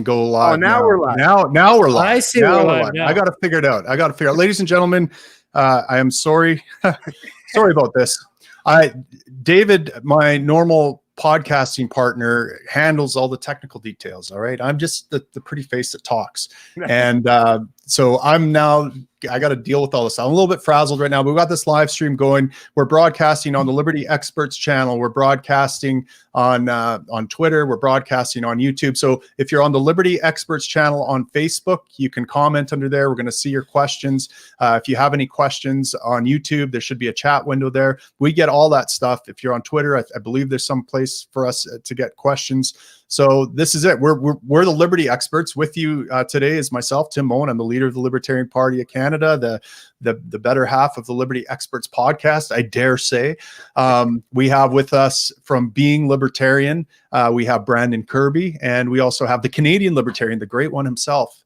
Go live. Oh, now we're live. Now we're live. I see. Now we're live. I got to figure it out. Ladies and gentlemen, I am sorry. Sorry about this. David, my normal podcasting partner, handles all the technical details. All right. I'm just the pretty face that talks. And so I got to deal with all this. I'm a little bit frazzled right now, but we've got this live stream going. We're broadcasting on the Liberty Experts channel. We're broadcasting on Twitter. We're broadcasting on YouTube. So if you're on the Liberty Experts channel on Facebook, you can comment under there. We're going to see your questions. If you have any questions on YouTube, there should be a chat window there. We get all that stuff. If you're on Twitter, I believe there's some place for us to get questions. So this is it. We're the Liberty Experts. With you today is myself, Tim Moen. I'm the leader of the Libertarian Party of Canada, the better half of the Liberty Experts podcast, I dare say. We have with us from Being Libertarian, we have Brandon Kirby, and we also have the Canadian Libertarian, the great one himself,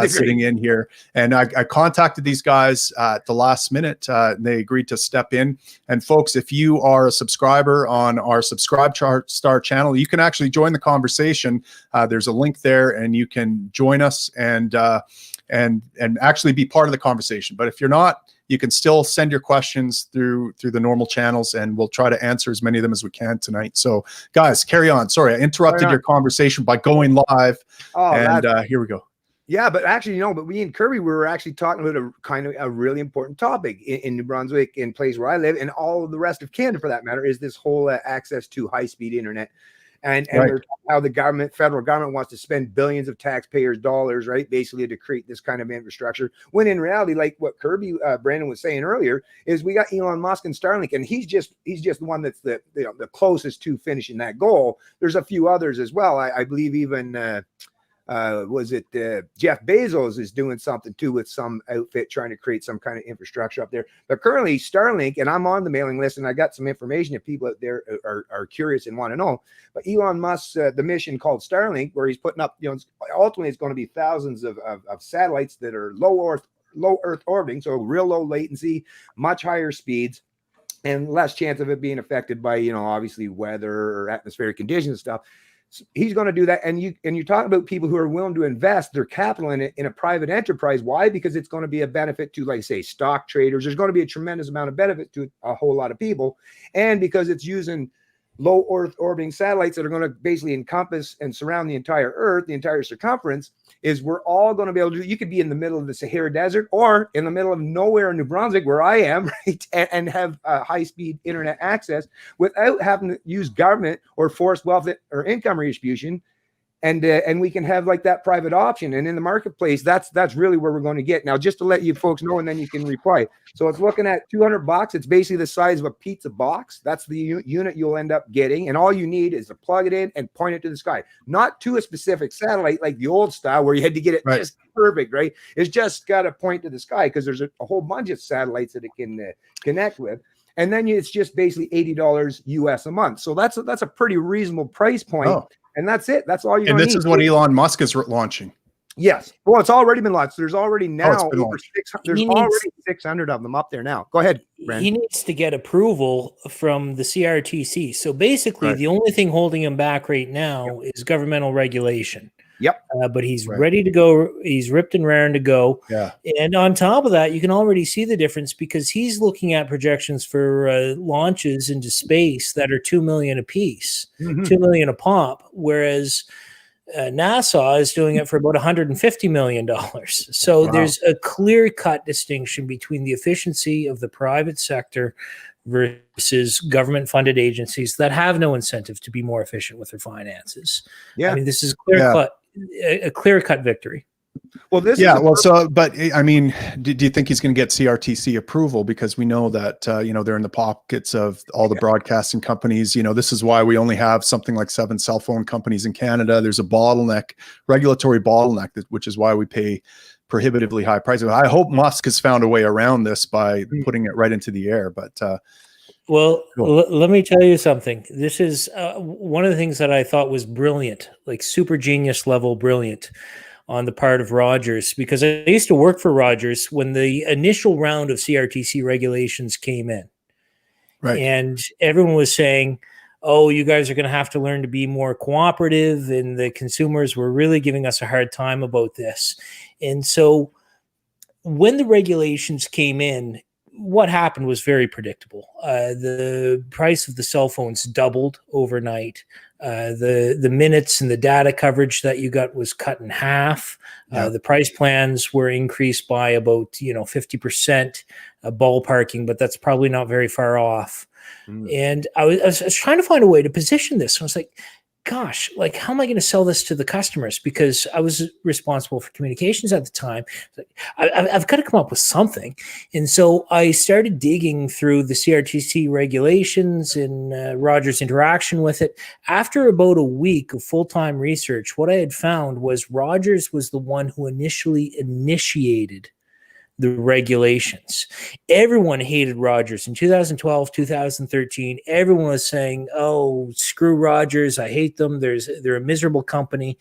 sitting in here. And I contacted these guys at the last minute. And they agreed to step in. And folks, if you are a subscriber on our Subscribe Star channel, you can actually join the conversation. There's a link there, and you can join us and actually be part of the conversation. But if you're not, you can still send your questions through the normal channels, and we'll try to answer as many of them as we can tonight. So guys, carry on. Sorry, I interrupted your conversation by going live. Here we go. Yeah, but actually, but me and Kirby, we were actually talking about a kind of a really important topic in New Brunswick, in place where I live, and all of the rest of Canada, for that matter, is this whole access to high-speed internet. And we're talking how the federal government wants to spend billions of taxpayers' dollars, right, basically to create this kind of infrastructure. When in reality, like what Kirby, Brandon was saying earlier, is we got Elon Musk and Starlink, and he's just the one that's the closest to finishing that goal. There's a few others as well. I believe even Jeff Bezos is doing something too with some outfit trying to create some kind of infrastructure up there. But currently Starlink, and I'm on the mailing list, and I got some information if people out there are curious and want to know. But Elon Musk's the mission called Starlink, where he's putting up, ultimately it's going to be thousands of satellites that are low Earth orbiting, so real low latency, much higher speeds, and less chance of it being affected by obviously weather or atmospheric conditions and stuff. He's going to do that, and you talk about people who are willing to invest their capital in it in a private enterprise. Why? Because it's going to be a benefit to, like, say, stock traders. There's going to be a tremendous amount of benefit to a whole lot of people, and because it's using low Earth orbiting satellites that are going to basically encompass and surround the entire Earth, the entire circumference, is we're all going to be able to. You could be in the middle of the Sahara Desert or in the middle of nowhere in New Brunswick, where I am, right, and have high-speed internet access without having to use government or forced wealth or income redistribution. And we can have like that private option, and in the marketplace, that's really where we're going to get. Now, just to let you folks know, and then you can reply. So it's looking at $200. It's basically the size of a pizza box. That's the unit you'll end up getting, and all you need is to plug it in and point it to the sky, not to a specific satellite like the old style where you had to get it just perfect, right? It's just got to point to the sky because there's a whole bunch of satellites that it can connect with. And then it's just basically $80 US a month. So that's a pretty reasonable price point. Oh. And that's it. That's all you're going to need. And this is what Elon Musk is launching. Yes. Well, it's already been launched. There's already now over 600. There's already 600 of them up there now. Go ahead, Brandon. He needs to get approval from the CRTC. So basically, the only thing holding him back right now is governmental regulation. Yep. But he's ready to go. He's ripped and raring to go. Yeah. And on top of that, you can already see the difference because he's looking at projections for launches into space that are 2 million a piece, 2 million a pop, whereas NASA is doing it for about $150 million. So there's a clear-cut distinction between the efficiency of the private sector versus government-funded agencies that have no incentive to be more efficient with their finances. Yeah, I mean, this is a clear-cut victory. Well, but I mean, do you think he's going to get CRTC approval? Because we know that they're in the pockets of all the broadcasting companies. This is why we only have something like 7 cell phone companies in Canada. There's a regulatory bottleneck, which is why we pay prohibitively high prices. I hope Musk has found a way around this by putting it right into the air. But let me tell you something. This is one of the things that I thought was brilliant, like super genius level brilliant on the part of Rogers, because I used to work for Rogers when the initial round of CRTC regulations came in. Right. And everyone was saying, oh, you guys are going to have to learn to be more cooperative, and the consumers were really giving us a hard time about this. And so when the regulations came in, what happened was very predictable. The price of the cell phones doubled overnight. The minutes and the data coverage that you got was cut in half. The price plans were increased by about 50%, ballparking, but that's probably not very far off. And I was trying to find a way to position this. I was like, gosh, like, how am I going to sell this to the customers? Because I was responsible for communications at the time. I've got to come up with something. And so I started digging through the CRTC regulations and Rogers' interaction with it. After about a week of full-time research, what I had found was Rogers was the one who initially initiated the regulations. Everyone hated Rogers in 2012, 2013. Everyone was saying, oh, screw Rogers. I hate them. They're a miserable company.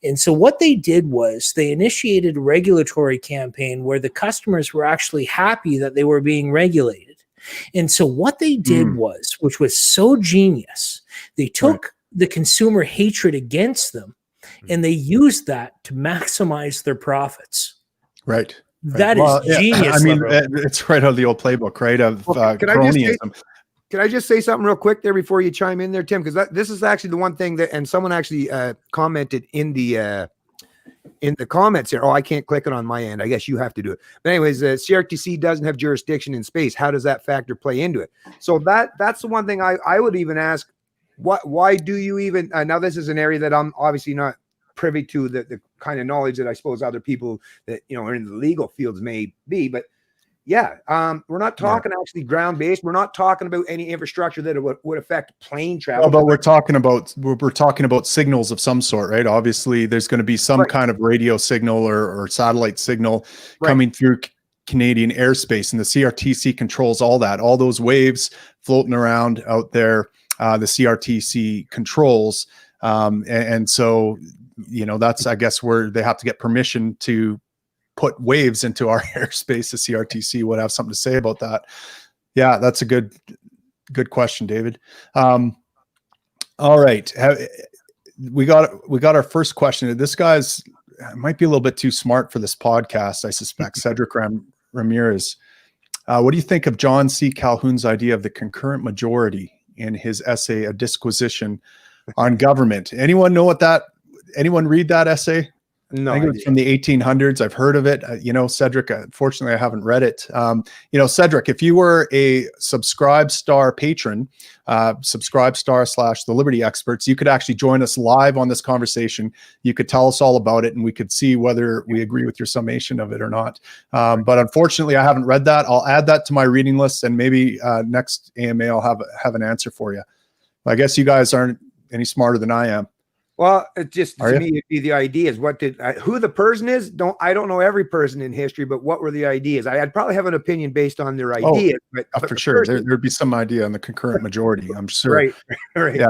And so what they did was they initiated a regulatory campaign where the customers were actually happy that they were being regulated. And so what they did was, which was so genius, they took the consumer hatred against them and they used that to maximize their profits. Right. That is genius. I mean, it's right out of the old playbook, right? Of cronyism. Can I just say something real quick there before you chime in there, Tim? Because this is actually the one thing that, and someone actually commented in the comments here. Oh, I can't click it on my end. I guess you have to do it. But anyways, CRTC doesn't have jurisdiction in space. How does that factor play into it? So that's the one thing I would even ask. Why do you even? Now this is an area that I'm obviously not privy to the kind of knowledge that I suppose other people that are in the legal fields may be, but we're not talking actually ground based. We're not talking about any infrastructure that would affect plane travel. But we're talking about signals of some sort, right? Obviously, there's going to be some kind of radio signal or satellite signal coming through Canadian airspace, and the CRTC controls all that. All those waves floating around out there, the CRTC controls, and so. That's, I guess, where they have to get permission to put waves into our airspace. The CRTC would have something to say about that. Yeah, that's a good question, David. All right. We got our first question. This guy's might be a little bit too smart for this podcast, I suspect. Cedric Ramirez. What do you think of John C. Calhoun's idea of the concurrent majority in his essay, A Disquisition on Government? Anyone read that essay? No, I think it was from the 1800s. I've heard of it. Cedric, unfortunately, I haven't read it. Cedric, if you were a Subscribe Star patron, Subscribe Star / The Liberty Experts, you could actually join us live on this conversation. You could tell us all about it, and we could see whether we agree with your summation of it or not. But unfortunately, I haven't read that. I'll add that to my reading list, and maybe next AMA I'll have an answer for you. I guess you guys aren't any smarter than I am. Well, it just to me, it'd be the ideas. Who the person is? I don't know every person in history, but what were the ideas? I'd probably have an opinion based on their ideas. But for sure, there'd be some idea on the concurrent majority. I'm sure. Right. Yeah.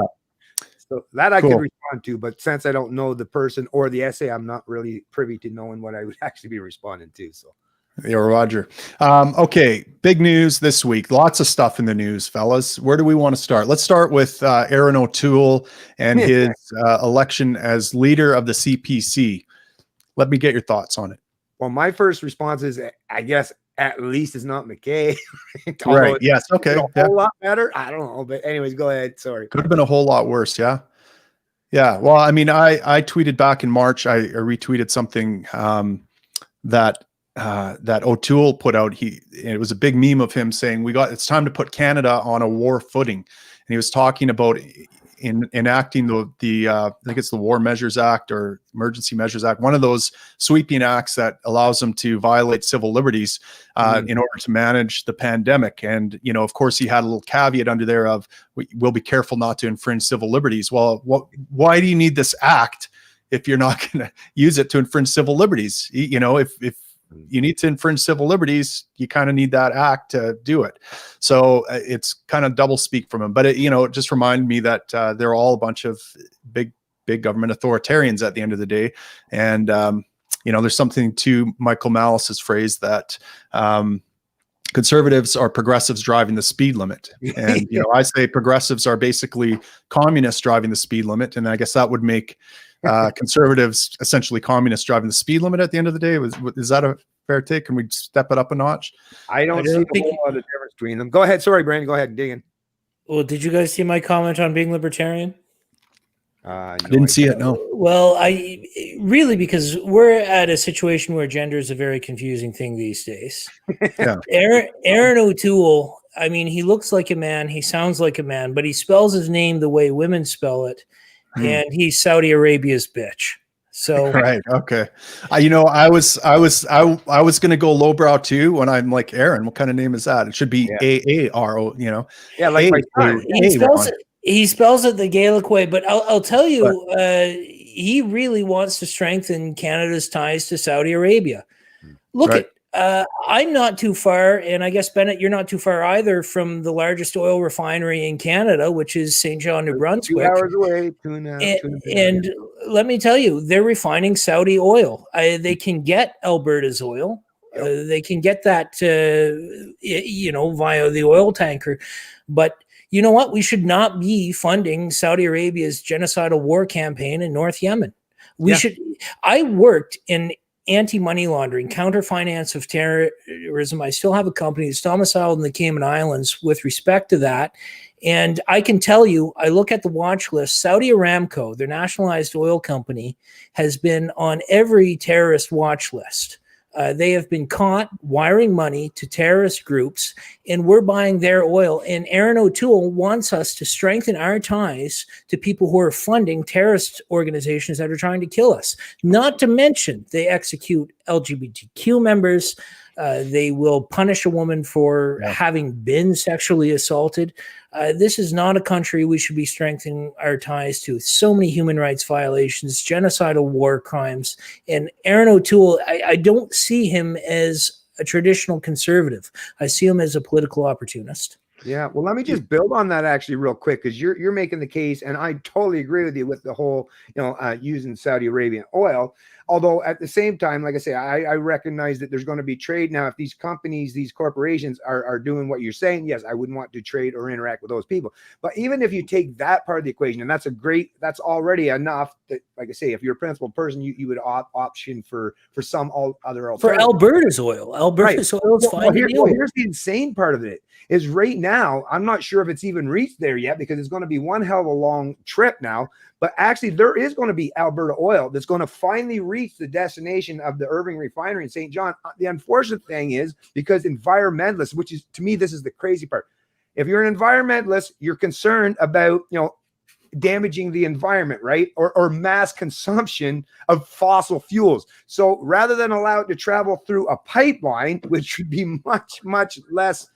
So that I could respond to, but since I don't know the person or the essay, I'm not really privy to knowing what I would actually be responding to. So. Yeah, Roger. Okay, big news this week. Lots of stuff in the news, fellas. Where do we want to start? Let's start with Erin O'Toole and his election as leader of the CPC. Let me get your thoughts on it. Well, my first response is, I guess, at least it's not McKay. Right. Yes. Okay. A whole lot better. I don't know. But anyways, go ahead. Sorry. Could have been a whole lot worse. Yeah. Yeah. Well, I mean, I tweeted back in March, I retweeted something that O'Toole put out. It was a big meme of him saying, it's time to put Canada on a war footing. And he was talking about enacting the I think it's the War Measures Act or Emergency Measures Act, one of those sweeping acts that allows them to violate civil liberties in order to manage the pandemic. And, of course, he had a little caveat under there of, we'll be careful not to infringe civil liberties. Well, why do you need this act if you're not going to use it to infringe civil liberties? If you need to infringe civil liberties, you kind of need that act to do it. So it's kind of double speak from him. But it just reminded me that they're all a bunch of big government authoritarians at the end of the day. And there's something to Michael Malice's phrase that conservatives are progressives driving the speed limit. And, you know, I say progressives are basically communists driving the speed limit. And I guess that would make conservatives essentially communists driving the speed limit at the end of the day. Is that a fair take? Can we step it up a notch? I don't see a whole lot of difference between them. Go ahead. Sorry, Brandon. Go ahead and dig in. Well, did you guys see my comment on being libertarian? No, I didn't see it, no. Well, I really, because we're at a situation where gender is a very confusing thing these days. Yeah. Erin O'Toole, I mean, he looks like a man, he sounds like a man, but he spells his name the way women spell it, and he's Saudi Arabia's bitch. So right, okay. You know, I was going to go lowbrow too when I'm like, Aaron, what kind of name is that? It should be A-A-R-O, you know. Yeah, like my son. He spells it the Gaelic way, but I'll tell you, he really wants to strengthen Canada's ties to Saudi Arabia. Look, I'm not too far, and I guess, Bennett, you're not too far either from the largest oil refinery in Canada, which is St. John, New Brunswick. 2 hours away. And let me tell you, they're refining Saudi oil. They can get Alberta's oil. They can get that, you know, via the oil tanker. But you know what? We should not be funding Saudi Arabia's genocidal war campaign in North Yemen. We should. I worked in anti-money laundering, counter-finance of terrorism. I still have a company that's domiciled in the Cayman Islands with respect to that. And I can tell you, I look at the watch list, Saudi Aramco, their nationalized oil company, has been on every terrorist watch list. They have been caught wiring money to terrorist groups, and we're buying their oil. And Erin O'Toole wants us to strengthen our ties to people who are funding terrorist organizations that are trying to kill us. Not to mention, they execute LGBTQ members. They will punish a woman for having been sexually assaulted. This is not a country we should be strengthening our ties to. So many human rights violations, genocidal war crimes. And Erin O'Toole, I don't see him as a traditional conservative. I see him as a political opportunist. Yeah, well, let me just build on that actually real quick, because you're making the case, and I totally agree with you with the whole, you know, using Saudi Arabian oil. Although at the same time, like I say, I recognize that there's going to be trade. Now, if these companies, these corporations are doing what you're saying, yes, I wouldn't want to trade or interact with those people. But even if you take that part of the equation, and that's already enough that, like I say, if you're a principled person, you would option for some other alternative. For Alberta's oil. Alberta's oil is fine. Here's the insane part of it is right now, I'm not sure if it's even reached there yet, because it's going to be one hell of a long trip now. But actually, there is going to be Alberta oil that's going to finally reach the destination of the Irving refinery in St. John. The unfortunate thing is, because environmentalists, which is, to me, this is the crazy part. If you're an environmentalist, you're concerned about, you know, damaging the environment, right? Or mass consumption of fossil fuels. So rather than allow it to travel through a pipeline, which would be much, much less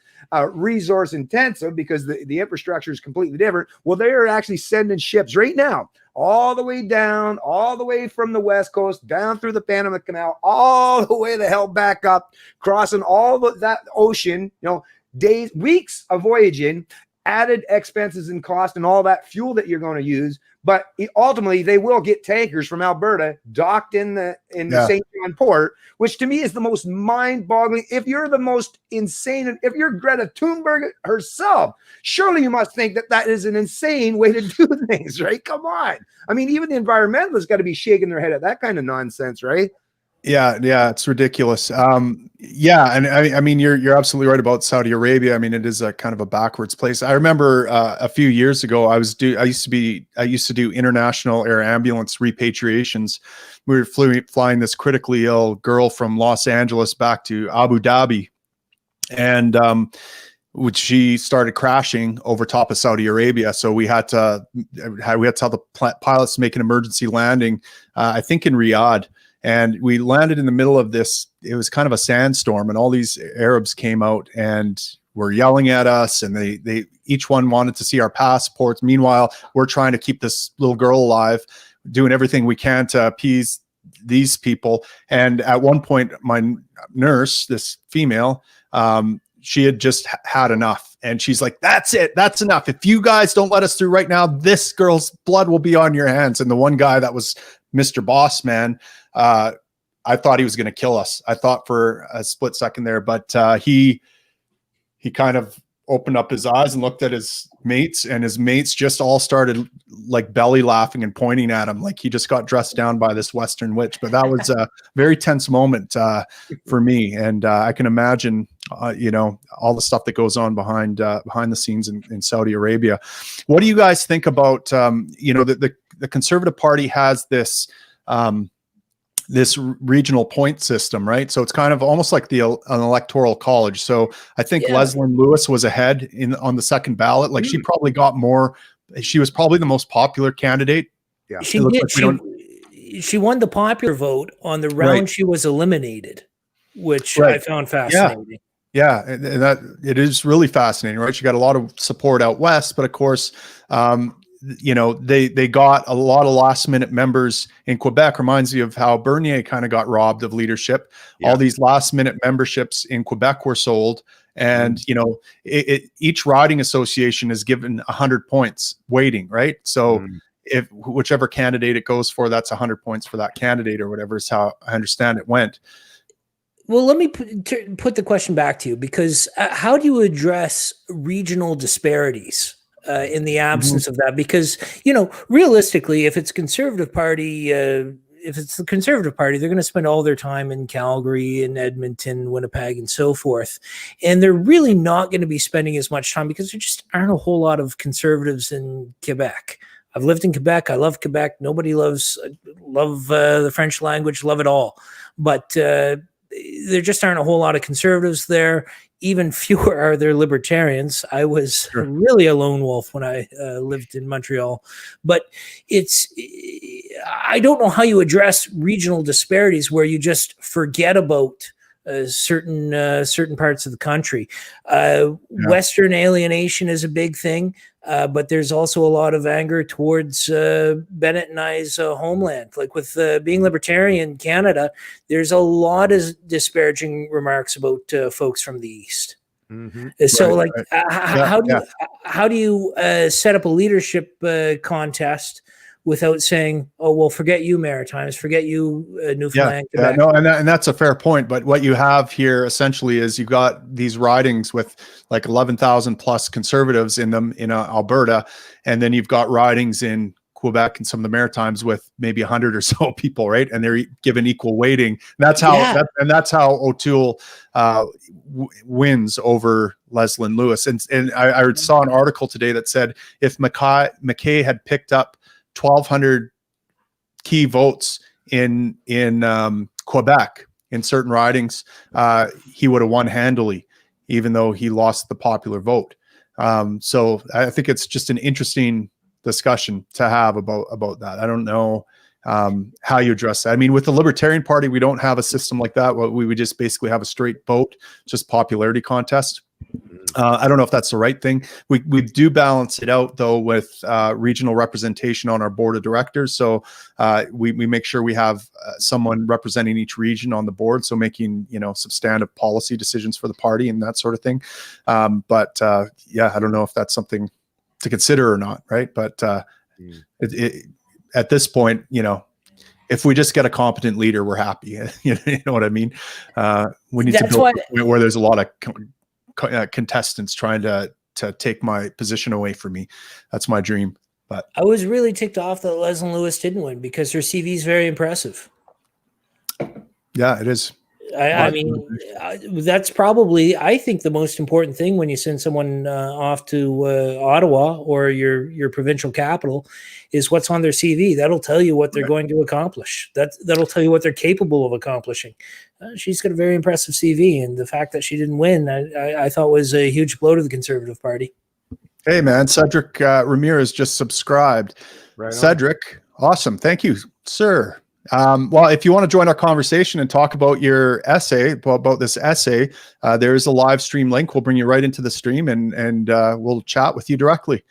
resource intensive, because the infrastructure is completely different. Well, they are actually sending ships right now all the way down, all the way from the West Coast, down through the Panama Canal, all the way the hell back up, crossing all that ocean, you know, days, weeks of voyaging, added expenses and cost and all that fuel that you're going to use. But ultimately, they will get tankers from Alberta docked in the St. John port, which to me is the most mind-boggling. If you're the most insane, if you're Greta Thunberg herself, surely you must think that is an insane way to do things, right? Come on. I mean, even the environmentalists got to be shaking their head at that kind of nonsense, right? Yeah, it's ridiculous. Yeah, and I mean, you're absolutely right about Saudi Arabia. I mean, it is a kind of a backwards place. I remember a few years ago, I used to do international air ambulance repatriations. We were flying this critically ill girl from Los Angeles back to Abu Dhabi, and which she started crashing over top of Saudi Arabia. So we had to tell the pilots to make an emergency landing, I think in Riyadh. And we landed in the middle of this, it was kind of a sandstorm, and all these Arabs came out and were yelling at us, and they each one wanted to see our passports. Meanwhile, we're trying to keep this little girl alive, doing everything we can to appease these people. And at one point, my nurse, this female, she had just had enough. And she's like, that's it. That's enough. If you guys don't let us through right now, this girl's blood will be on your hands. And the one guy that was Mr. Boss Man, I thought he was going to kill us. I thought for a split second there, but he he kind of opened up his eyes and looked at his mates, and his mates just all started like belly laughing and pointing at him like he just got dressed down by this Western witch. But that was a very tense moment for me, and I can imagine you know, all the stuff that goes on behind the scenes in Saudi Arabia. What do you guys think about you know, the Conservative Party has this this regional point system, right? So it's kind of almost like an electoral college. So I think Leslyn Lewis was ahead on the second ballot. Like she probably got more. She was probably the most popular candidate. Yeah, she did. Like she won the popular vote on the round she was eliminated, which I found fascinating. Yeah, and that it is really fascinating, right? She got a lot of support out west, but of course, you know, they got a lot of last minute members in Quebec. Reminds me of how Bernier kind of got robbed of leadership. All these last minute memberships in Quebec were sold, and you know, each riding association is given 100 points weighting, right? So if whichever candidate it goes for, that's 100 points for that candidate, or whatever is how I understand it went. Well, let me put the question back to you, because how do you address regional disparities in the absence of that? Because, you know, realistically, if it's Conservative Party, if it's the Conservative Party, they're going to spend all their time in Calgary and Edmonton, Winnipeg, and so forth. And they're really not going to be spending as much time because there just aren't a whole lot of Conservatives in Quebec. I've lived in Quebec. I love Quebec. Nobody love the French language, love it all. But there just aren't a whole lot of Conservatives there. Even fewer are there libertarians. I was really a lone wolf when I lived in Montreal. But I don't know how you address regional disparities where you just forget about certain parts of the country. Western alienation is a big thing, but there's also a lot of anger towards Bennett and I's homeland. Like with being libertarian in Canada, there's a lot of disparaging remarks about folks from the East. So, how do you set up a leadership contest without saying, "Oh, well, forget you, Maritimes, forget you, Newfoundland." Yeah, no, and that's a fair point. But what you have here essentially is you've got these ridings with like 11,000 plus Conservatives in them in Alberta, and then you've got ridings in Quebec and some of the Maritimes with maybe 100 or so people, right? And they're given equal weighting. That's how that's how O'Toole wins over Leslyn Lewis. And I saw an article today that said if McKay had picked up 1,200 key votes in Quebec in certain ridings, he would have won handily, even though he lost the popular vote. So I think it's just an interesting discussion to have about that. I don't know how you address that. I mean, with the Libertarian Party, we don't have a system like that. We would just basically have a straight vote, just popularity contest. I don't know if that's the right thing. We do balance it out though with regional representation on our board of directors. So we make sure we have someone representing each region on the board. So making, you know, substantive policy decisions for the party and that sort of thing. But I don't know if that's something to consider or not. Right. But at this point, you know, if we just get a competent leader, we're happy. You know what I mean? We need to build a point where there's a lot of contestants trying to take my position away from me. That's my dream. But I was really ticked off that Leslyn Lewis didn't win because her CV is very impressive. Yeah, it is. I mean, that's probably, I think, the most important thing when you send someone off to Ottawa or your provincial capital is what's on their CV. That'll tell you what they're going to accomplish. That'll tell you what they're capable of accomplishing. She's got a very impressive CV, and the fact that she didn't win, I thought was a huge blow to the Conservative Party. Hey, man, Cedric Ramirez just subscribed. Right, Cedric, awesome. Thank you, sir. Well, if you want to join our conversation and talk about your essay, about this essay, there is a live stream link. We'll bring you right into the stream and we'll chat with you directly.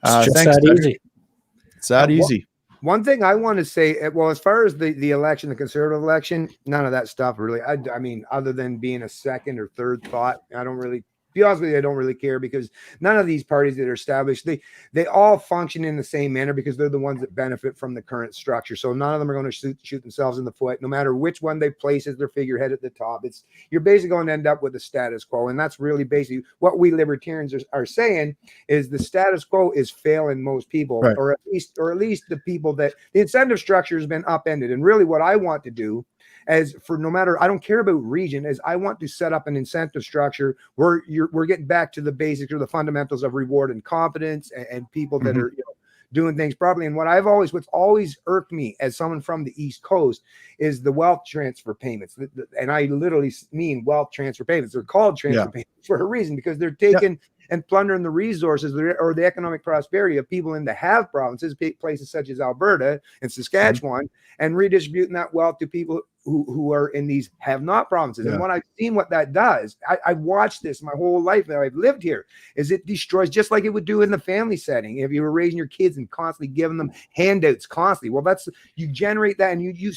It's just that easy. It's that easy. One thing I want to say, well, as far as the election, the Conservative election, none of that stuff really. I mean, other than being a second or third thought, I don't really be honest with you, I don't really care, because none of these parties that are established, they all function in the same manner because they're the ones that benefit from the current structure. So none of them are going to shoot themselves in the foot, no matter which one they place as their figurehead at the top. You're basically going to end up with the status quo. And that's really basically what we libertarians are saying, is the status quo is failing most people, right. or at least the people that the incentive structure has been upended. And really what I want to do, as for no matter, I don't care about region, is I want to set up an incentive structure where we're getting back to the basics or the fundamentals of reward and competence, and people that are, doing things properly. And what's always irked me as someone from the East Coast is the wealth transfer payments. And I literally mean wealth transfer payments. They're called transfer payments for a reason, because they're taking and plundering the resources or the economic prosperity of people in the have provinces, places such as Alberta and Saskatchewan, and redistributing that wealth to people who are in these have not provinces. And when I've seen what that does, I've watched this my whole life that I've lived here, is it destroys, just like it would do in the family setting. If you were raising your kids and constantly giving them handouts constantly, well, you generate that, and you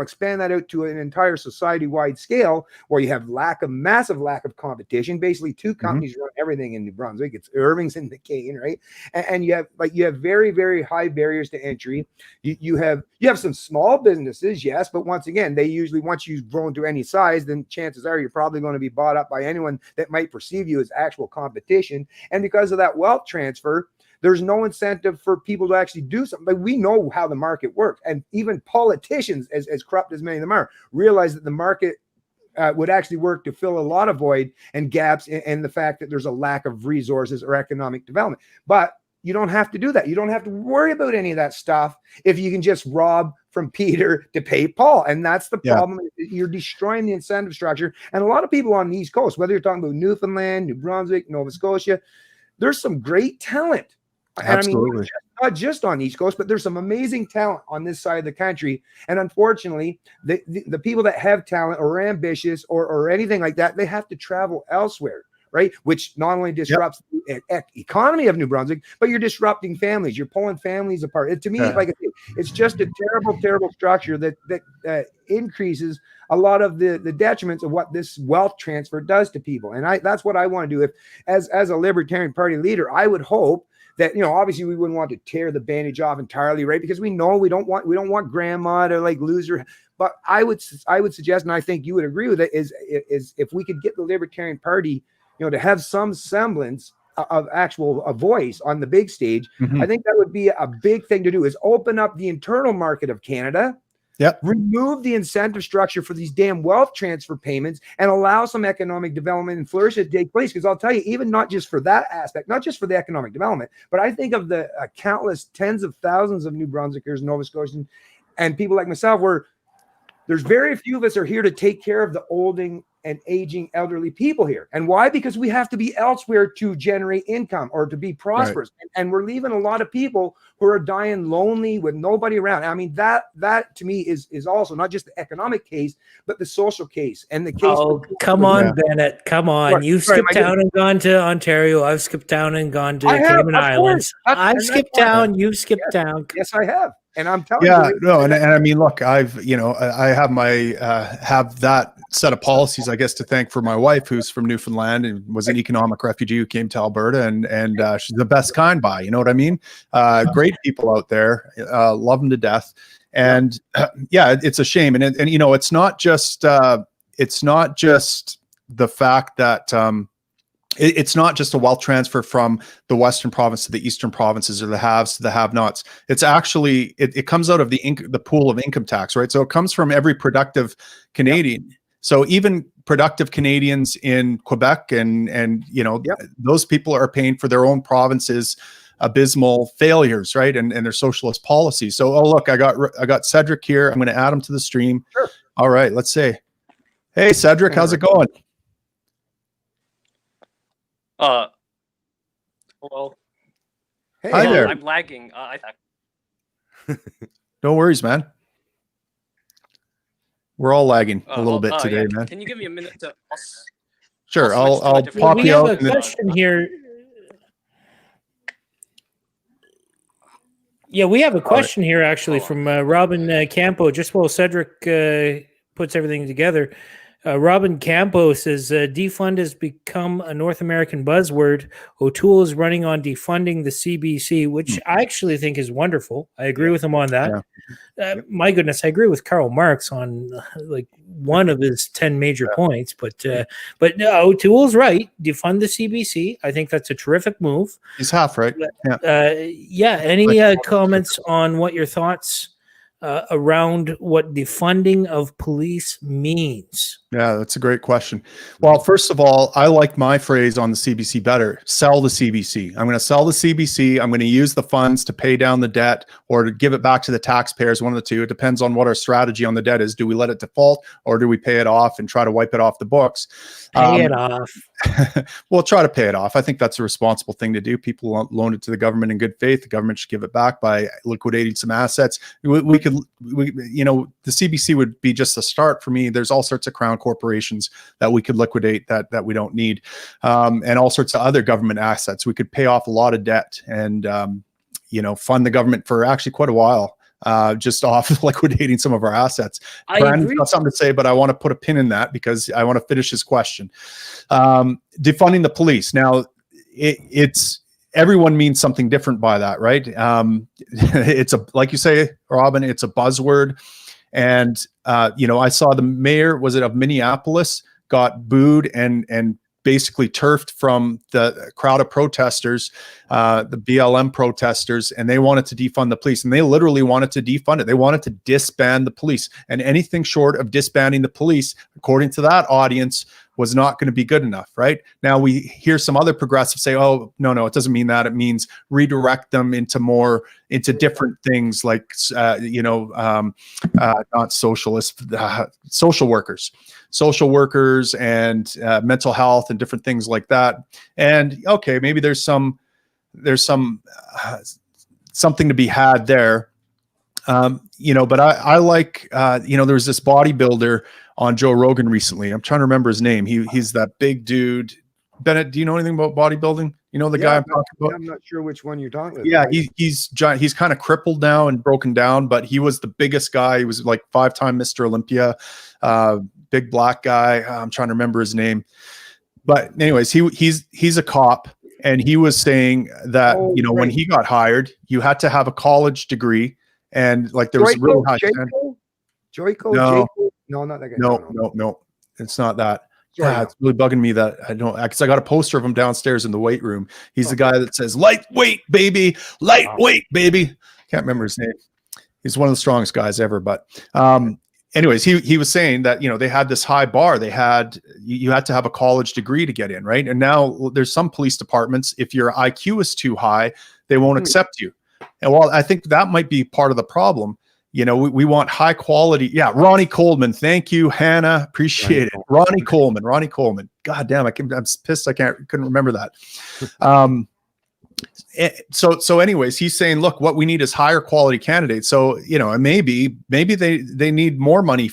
expand that out to an entire society-wide scale where you have massive lack of competition. Basically, two companies run everything in New Brunswick. It's Irving's and McCain, right? And you have very, very high barriers to entry. You have some small businesses, yes, but once again, they usually, once you've grown to any size, then chances are you're probably going to be bought up by anyone that might perceive you as actual competition. And because of that wealth transfer, there's no incentive for people to actually do something. But we know how the market works. And even politicians, as corrupt as many of them are, realize that the market would actually work to fill a lot of void and gaps in the fact that there's a lack of resources or economic development. But you don't have to do that. You don't have to worry about any of that stuff if you can just rob from Peter to pay Paul. And that's the problem. You're destroying the incentive structure. And a lot of people on the East Coast, whether you're talking about Newfoundland, New Brunswick, Nova Scotia, there's some great talent. Absolutely. And I mean, not just on the East Coast, but there's some amazing talent on this side of the country. And unfortunately, the people that have talent or are ambitious or anything like that, they have to travel elsewhere, right? Which not only disrupts the economy of New Brunswick, but you're disrupting families. You're pulling families apart. To me, like I say, it's just a terrible, terrible structure that increases a lot of the detriments of what this wealth transfer does to people. And that's what I want to do. If as a Libertarian Party leader, I would hope that, obviously we wouldn't want to tear the bandage off entirely, right? Because we know we don't want grandma to lose her. But I would suggest, and I think you would agree with it, is if we could get the Libertarian Party, to have some semblance of a voice on the big stage, I think that would be a big thing to do, is open up the internal market of Canada. Remove the incentive structure for these damn wealth transfer payments and allow some economic development and flourish to take place. Because I'll tell you, even not just for that aspect, not just for the economic development, but I think of the countless tens of thousands of New Brunswickers, Nova Scotians, and people like myself, where there's very few of us are here to take care of the olding and aging elderly people here. And why? Because we have to be elsewhere to generate income or to be prosperous. Right. And we're leaving a lot of people who are dying lonely with nobody around. I mean, that to me is also not just the economic case, but the social case and the case. Oh, come on, Bennett. Come on. Right. You've skipped town and gone to Ontario. I've skipped town and gone to Cayman Islands. I've skipped town. You've skipped town. Yes, I have. And I'm telling you. And I mean, look, I have have that set of policies, I guess, to thank for my wife, who's from Newfoundland and was an economic refugee who came to Alberta, and she's the best kind by, you know what I mean? Great people out there, love them to death. And it's a shame. And it's not just the fact that, it's not just a wealth transfer from the Western province to the Eastern provinces, or the haves to the have-nots. It's actually, it comes out of the pool of income tax, right? So it comes from every productive Canadian. So even productive Canadians in Quebec and those people are paying for their own provinces' abysmal failures, right? And their socialist policies. So, look, I got Cedric here. I'm going to add him to the stream. Sure. All right, let's see. Hey, Cedric, how's it going? Well, hey, hi there. I'm lagging. No worries, man. We're all lagging a little bit today, man. Can you give me a minute to? Sure, I'll pop you out. We have a question here. Yeah, we have a question here actually from Robin Campo. Just while Cedric puts everything together, Robin Campo says defund has become a North American buzzword. O'Toole is running on defunding the CBC, which I actually think is wonderful. I agree with him on that. My goodness, I agree with Karl Marx on like one of his 10 major points. But O'Toole's right. Defund the CBC. I think that's a terrific move. He's half right. Any comments on what your thoughts around what defunding of police means? Yeah, that's a great question. Well, first of all, I like my phrase on the CBC better. Sell the CBC. I'm going to sell the CBC. I'm going to use the funds to pay down the debt or to give it back to the taxpayers, one of the two. It depends on what our strategy on the debt is. Do we let it default or do we pay it off and try to wipe it off the books? Pay it off. We'll try to pay it off. I think that's a responsible thing to do. People loan it to the government in good faith. The government should give it back by liquidating some assets. We could, the CBC would be just a start for me. There's all sorts of crown corporations that we could liquidate that we don't need, and all sorts of other government assets. We could pay off a lot of debt and fund the government for actually quite a while. Just off liquidating some of our assets. Brandon's got something to say, but I want to put a pin in that because I want to finish his question. Defunding the police. Now, it's everyone means something different by that, right? It's like you say, Robin, it's a buzzword. And, I saw the mayor, was it of Minneapolis, got booed and basically turfed from the crowd of protesters, the BLM protesters, and they wanted to defund the police. And they literally wanted to defund it. They wanted to disband the police. And anything short of disbanding the police, according to that audience, was not going to be good enough, right? Now we hear some other progressives say, oh, no, it doesn't mean that. It means redirect them into different things like, not socialists, social workers and mental health and different things like that. And okay, maybe there's something to be had there. But I like, there was this bodybuilder on Joe Rogan recently. I'm trying to remember his name. He's that big dude. Bennett, do you know anything about bodybuilding? You know the guy I'm talking about? I'm not sure which one you're talking about. Yeah, he's giant. He's kind of crippled now and broken down, but he was the biggest guy. He was like 5-time Mr. Olympia, big black guy. I'm trying to remember his name. But anyways, he's a cop. And he was saying that, when he got hired, you had to have a college degree. And like there was a really high standard. No, not that guy. No, it's not that. Yeah, it's really bugging me that I don't, because I got a poster of him downstairs in the weight room. He's the guy that says lightweight baby. Can't remember his name. He's one of the strongest guys ever. But anyways, he was saying that they had this high bar. You had to have a college degree to get in, right? And now there's some police departments, if your IQ is too high, they won't accept you. And while I think that might be part of the problem, we want high quality. Yeah, Ronnie Coleman. Thank you, Hannah. Appreciate it. Ronnie Coleman. God damn, I'm pissed. Couldn't remember that. So anyways, he's saying, look, what we need is higher quality candidates. So, and maybe they need more money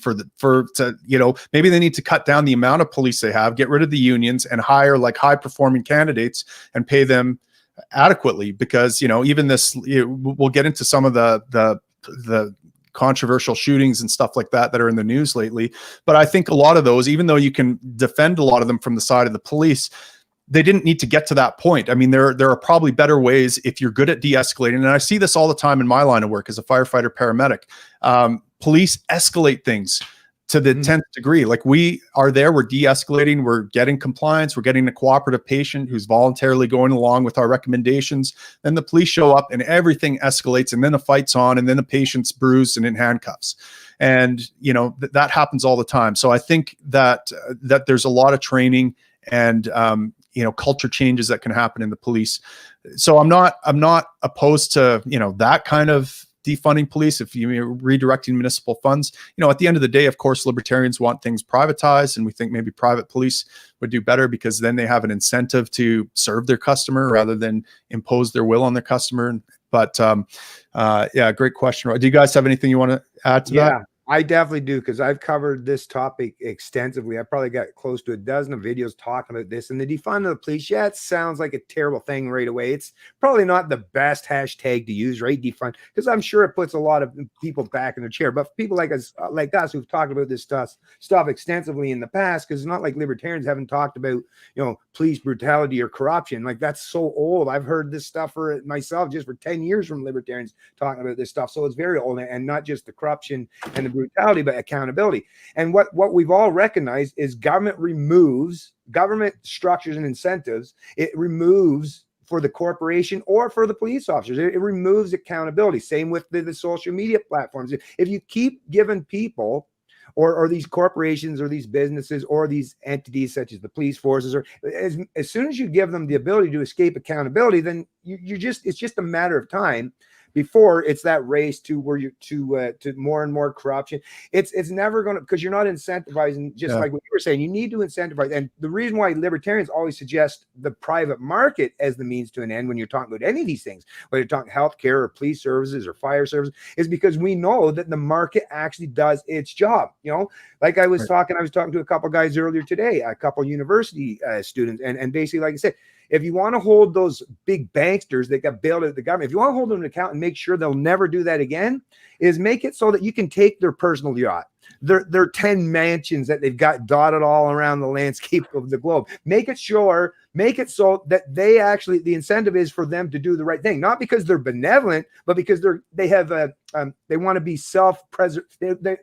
maybe they need to cut down the amount of police they have, get rid of the unions and hire like high performing candidates and pay them adequately, because, even this, we'll get into some of the controversial shootings and stuff like that are in the news lately. But I think a lot of those, even though you can defend a lot of them from the side of the police, they didn't need to get to that point. I mean, there are probably better ways if you're good at de-escalating. And I see this all the time in my line of work as a firefighter paramedic. Police escalate things to the 10th degree. Like we are there, we're de-escalating, we're getting compliance, we're getting a cooperative patient who's voluntarily going along with our recommendations. Then the police show up and everything escalates, and then the fight's on, and then the patient's bruised and in handcuffs. And that happens all the time. So I think that there's a lot of training and culture changes that can happen in the police. So I'm not opposed to that kind of defunding police if you're redirecting municipal funds. At the end of the day, of course, libertarians want things privatized, and we think maybe private police would do better because then they have an incentive to serve their customer rather than impose their will on their customer. But great question. Do you guys have anything you want to add to that? I definitely do, because I've covered this topic extensively. I probably got close to a dozen of videos talking about this. And the defund of the police, yeah, it sounds like a terrible thing right away. It's probably not the best hashtag to use, right? Defund, because I'm sure it puts a lot of people back in their chair. But people like us who've talked about this stuff extensively in the past, because it's not like libertarians haven't talked about, police brutality or corruption. Like, that's so old. I've heard this stuff for myself just for 10 years from libertarians talking about this stuff. So it's very old, and not just the corruption and the brutality, but accountability. And what we've all recognized is government structures and incentives. It removes for the corporation or for the police officers. It removes accountability. Same with the social media platforms. If you keep giving people or these corporations or these businesses or these entities such as the police forces, or as soon as you give them the ability to escape accountability, then it's just a matter of time before it's that race to where you're to more and more corruption. It's never going to, because you're not incentivizing, just like what you were saying. You need to incentivize. And the reason why libertarians always suggest the private market as the means to an end when you're talking about any of these things, whether you're talking healthcare or police services or fire services, is because we know that the market actually does its job. Like I was talking to a couple guys earlier today, a couple university students, and basically, like I said, if you want to hold those big banksters that got bailed out of the government, if you want to hold them to account and make sure they'll never do that again, is make it so that you can take their personal yacht, their 10 mansions that they've got dotted all around the landscape of the globe. Make it so that the incentive is for them to do the right thing, not because they're benevolent, but because they want to be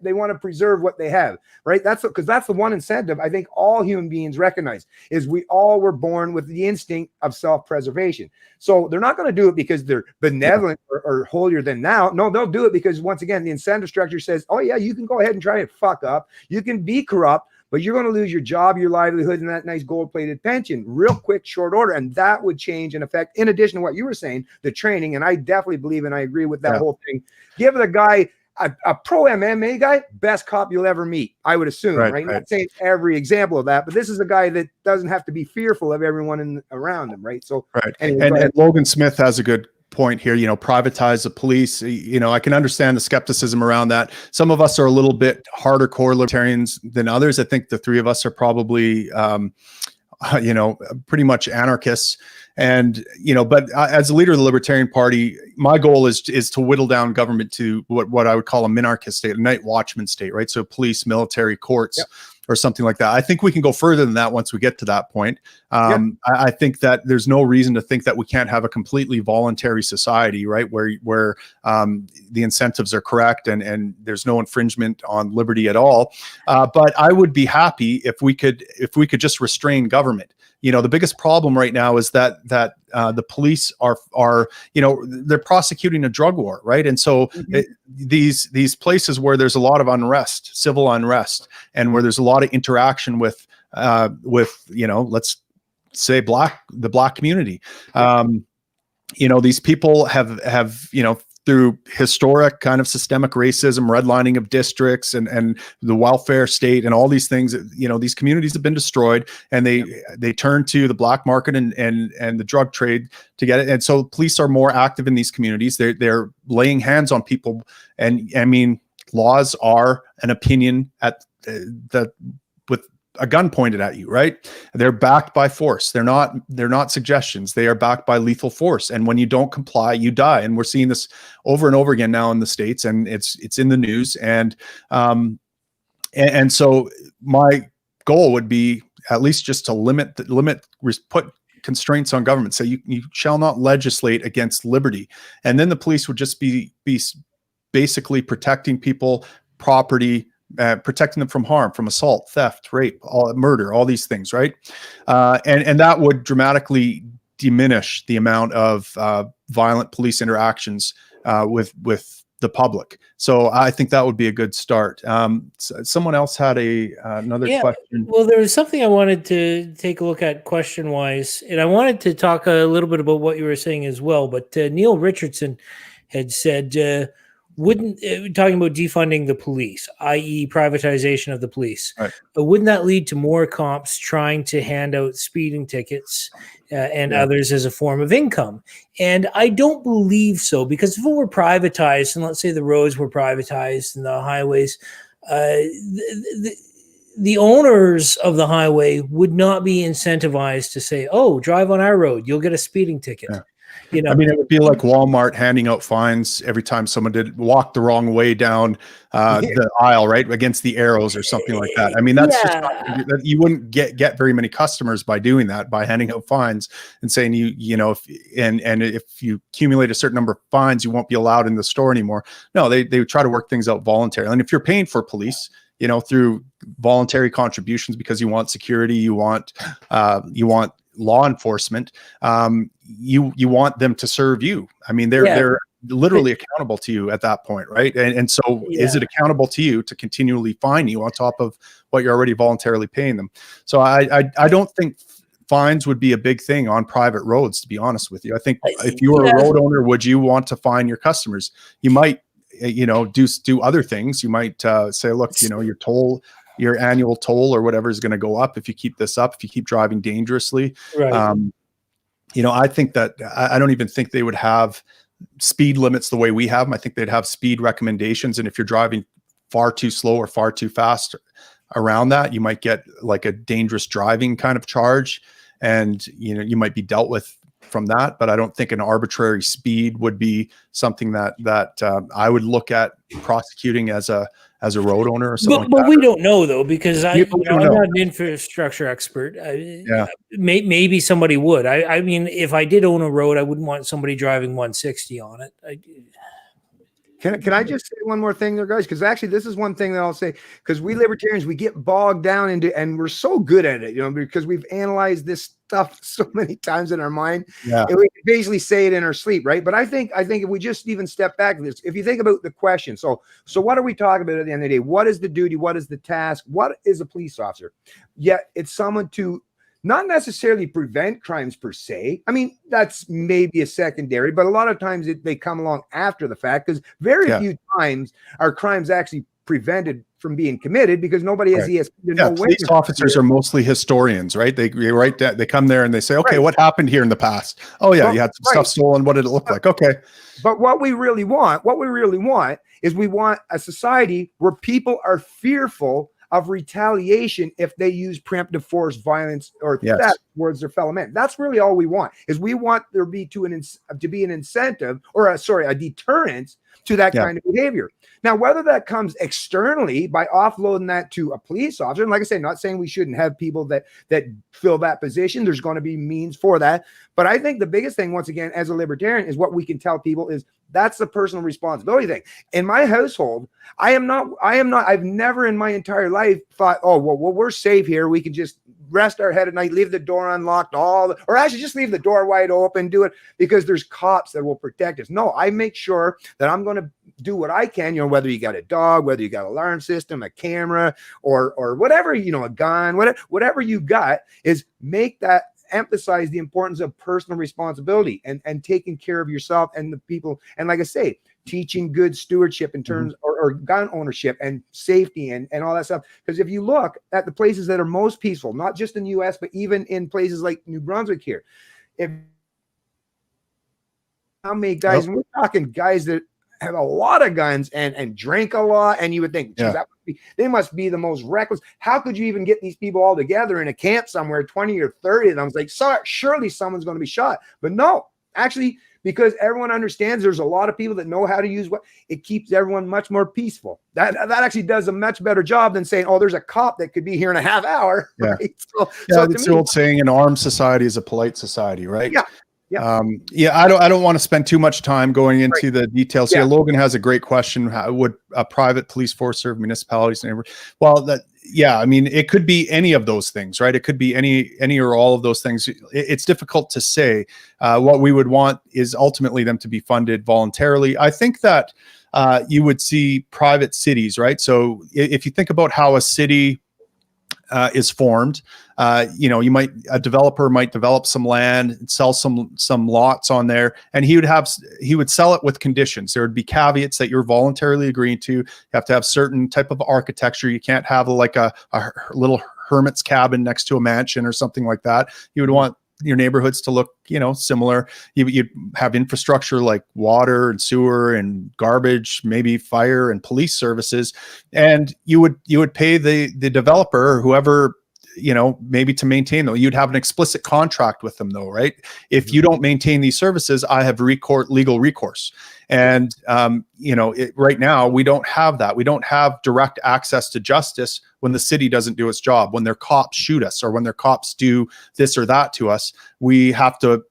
they want to preserve what they have, right? That's the one incentive I think all human beings recognize, is we all were born with the instinct of self-preservation. So they're not going to do it because they're benevolent or holier than thou. No, they'll do it because, once again, the incentive structure says, oh yeah, you can go ahead and try and fuck up. You can be corrupt, but you're going to lose your job, your livelihood, and that nice gold-plated pension real quick, short order. And that would change and affect, in addition to what you were saying, the training. And I definitely believe, and I agree with that whole thing. Give the guy, a pro MMA guy, best cop you'll ever meet, I would assume, right? Not saying every example of that, but this is a guy that doesn't have to be fearful of everyone around him, right? So, anyway, and Logan Smith has a good point here. Privatize the police. I can understand the skepticism around that. Some of us are a little bit harder core libertarians than others. I think the three of us are probably pretty much anarchists. And but as a leader of the Libertarian Party, my goal is to whittle down government to what I would call a minarchist state, a night watchman state, right? So police, military, courts, or something like that. I think we can go further than that once we get to that point. I think that there's no reason to think that we can't have a completely voluntary society, right? Where the incentives are correct and there's no infringement on liberty at all. But I would be happy if we could just restrain government. The biggest problem right now is that the police are they're prosecuting a drug war, right? And so these places where there's a lot of unrest, civil unrest, and where there's a lot of interaction with let's say the black community, these people have through historic kind of systemic racism, redlining of districts, and the welfare state, and all these things, these communities have been destroyed, and they turn to the black market and the drug trade to get it. And so police are more active in these communities. They're laying hands on people, and I mean, laws are an opinion at with a gun pointed at you, right? They're backed by force. They're not suggestions. They are backed by lethal force. And when you don't comply, you die. And we're seeing this over and over again now in the States, and it's in the news. And so my goal would be at least just to put constraints on government. So you shall not legislate against liberty. And then the police would just be basically protecting people, property, protecting them from harm, from assault, theft, rape, murder, all these things, right? And that would dramatically diminish the amount of violent police interactions with the public. So I think that would be a good start. Someone else had another question. Well, there was something I wanted to take a look at question-wise, and I wanted to talk a little bit about what you were saying as well. But Neil Richardson had said, wouldn't talking about defunding the police, i.e. privatization of the police, Right. Wouldn't that lead to more cops trying to hand out speeding tickets and others as a form of income? And I don't believe so, because if it were privatized, and let's say the roads were privatized and the highways, the owners of the highway would not be incentivized to say, "Oh, drive on our road, you'll get a speeding ticket." Yeah. You know, I mean, it would be like Walmart handing out fines every time someone did walk the wrong way down the aisle, right, against the arrows or something like that. I mean, that's just not, you wouldn't get very many customers by doing that, by handing out fines and saying you know, if you accumulate a certain number of fines, you won't be allowed in the store anymore. No, they would try to work things out voluntarily. And if you're paying for police, you know, through voluntary contributions because you want security, you want law enforcement, you want them to serve you. I mean, they're literally accountable to you at that point, right? And so is it accountable to you to continually fine you on top of what you're already voluntarily paying them? So I don't think fines would be a big thing on private roads, to be honest with you. I think if you were a road owner, would you want to fine your customers? You might, you know, do other things. You might say, look, you know, your annual toll or whatever is going to go up if you keep this up, if you keep driving dangerously. right. You know, I think that I don't even think they would have speed limits the way we have them. I think they'd have speed recommendations. And if you're driving far too slow or far too fast around that, you might get like a dangerous driving kind of charge. And, you know, you might be dealt with from that. But I don't think an arbitrary speed would be something that I would look at prosecuting as a road owner or something. But we don't know, though, because I'm not an infrastructure expert. Maybe somebody would. I mean, if I did own a road, I wouldn't want somebody driving 160 on it. Can I just say one more thing there, guys? Because actually, this is one thing that I'll say, because we libertarians, we get bogged down into, and we're so good at it, you know, because we've analyzed this stuff so many times in our mind. Yeah. And we can basically say it in our sleep, right? But I think if we just even step back to this, if you think about the question, so what are we talking about at the end of the day? What is the duty? What is the task? What is a police officer? Yeah, it's someone to not necessarily prevent crimes per se. I mean, that's maybe a secondary, but a lot of times they come along after the fact, because very few times are crimes actually prevented from being committed because nobody has ESP. Police officers are mostly historians, right? They write that, they come there and they say, okay, what happened here in the past? Oh yeah, you had some stuff stolen. What did it look like? Okay. But what we really want is we want a society where people are fearful of retaliation if they use preemptive force, violence, or theft towards their fellow man. That's really all we want. Is we want there to be an incentive, or a deterrent to that kind of behavior. Now, whether that comes externally by offloading that to a police officer, and like I say, not saying we shouldn't have people that fill that position. There's going to be means for that. But I think the biggest thing, once again, as a libertarian, is what we can tell people is that's the personal responsibility thing. In my household, I've never in my entire life thought, oh, well, we're safe here. We can just rest our head at night, leave the door unlocked, or actually just leave the door wide open, do it because there's cops that will protect us. No, I make sure that I'm going to do what I can, you know, whether you got a dog, whether you got an alarm system, a camera, or whatever, you know, a gun, whatever you got, is make that emphasize the importance of personal responsibility and taking care of yourself and the people. And like I say, teaching good stewardship in terms or gun ownership and safety and all that stuff. Because if you look at the places that are most peaceful, not just in the US, but even in places like New Brunswick here, how many guys, and we're talking guys that have a lot of guns and drink a lot, and you would think, geez, they must be the most reckless. How could you even get these people all together in a camp somewhere, 20 or 30? And I was like, surely someone's going to be shot. But no, actually, because everyone understands there's a lot of people that know how to use it keeps everyone much more peaceful. That actually does a much better job than saying, oh, there's a cop that could be here in a half hour. Yeah. Right? So it's the old saying, an armed society is a polite society, right? Yeah. Yeah. I don't want to spend too much time going into the details here. Logan has a great question. How would a private police force serve municipalities? Well, I mean, it could be any of those things, right? It could be any or all of those things. It's difficult to say. What we would want is ultimately them to be funded voluntarily. I think that you would see private cities, right? So if you think about how a city is formed, a developer might develop some land, sell some lots on there, and he would sell it with conditions. There would be caveats that you're voluntarily agreeing to. You have to have certain type of architecture. You can't have like a little hermit's cabin next to a mansion or something like that. You would want your neighborhoods to look, similar. You'd have infrastructure like water and sewer and garbage, maybe fire and police services, and you would pay the developer or whoever, maybe to maintain them. You'd have an explicit contract with them, though, right? If you don't maintain these services, I have legal recourse. And right now we don't have that. We don't have direct access to justice when the city doesn't do its job, when their cops shoot us, or when their cops do this or that to us. We have to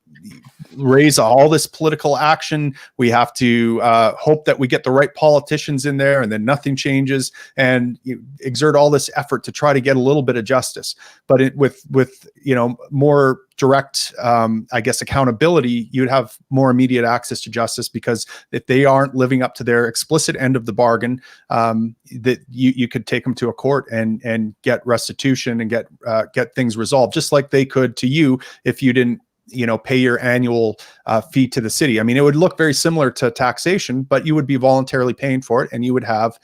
raise all this political action. We have to hope that we get the right politicians in there, and then nothing changes, and you exert all this effort to try to get a little bit of justice. But with more direct, accountability, you'd have more immediate access to justice, because if they aren't living up to their explicit end of the bargain, that you could take them to a court and get restitution and get things resolved, just like they could to you if you didn't pay your annual fee to the city. I mean, it would look very similar to taxation, but you would be voluntarily paying for it, and you would have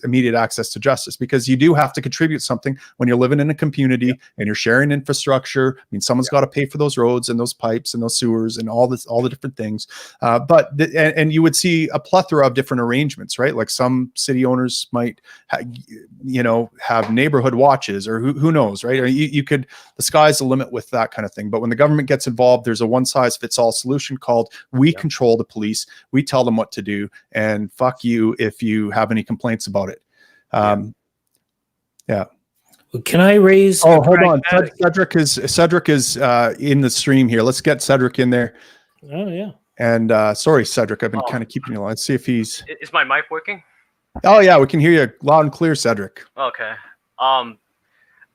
immediate access to justice, because you do have to contribute something when you're living in a community and you're sharing infrastructure. I mean, someone's got to pay for those roads and those pipes and those sewers and all the different things. And you would see a plethora of different arrangements, right? Like some city owners might, have neighborhood watches, or who knows, right? Or you could, the sky's the limit with that kind of thing. But when the government gets involved, there's a one-size-fits-all solution called we control the police. We tell them what to do, and fuck you if you have any complaints about it. Can I raise? Oh, hold on. Cedric is in the stream here. Let's get Cedric in there. Oh yeah. And sorry, Cedric, I've been kind of keeping you on. Let's see if he's. Is my mic working? Oh yeah, we can hear you loud and clear, Cedric. Okay.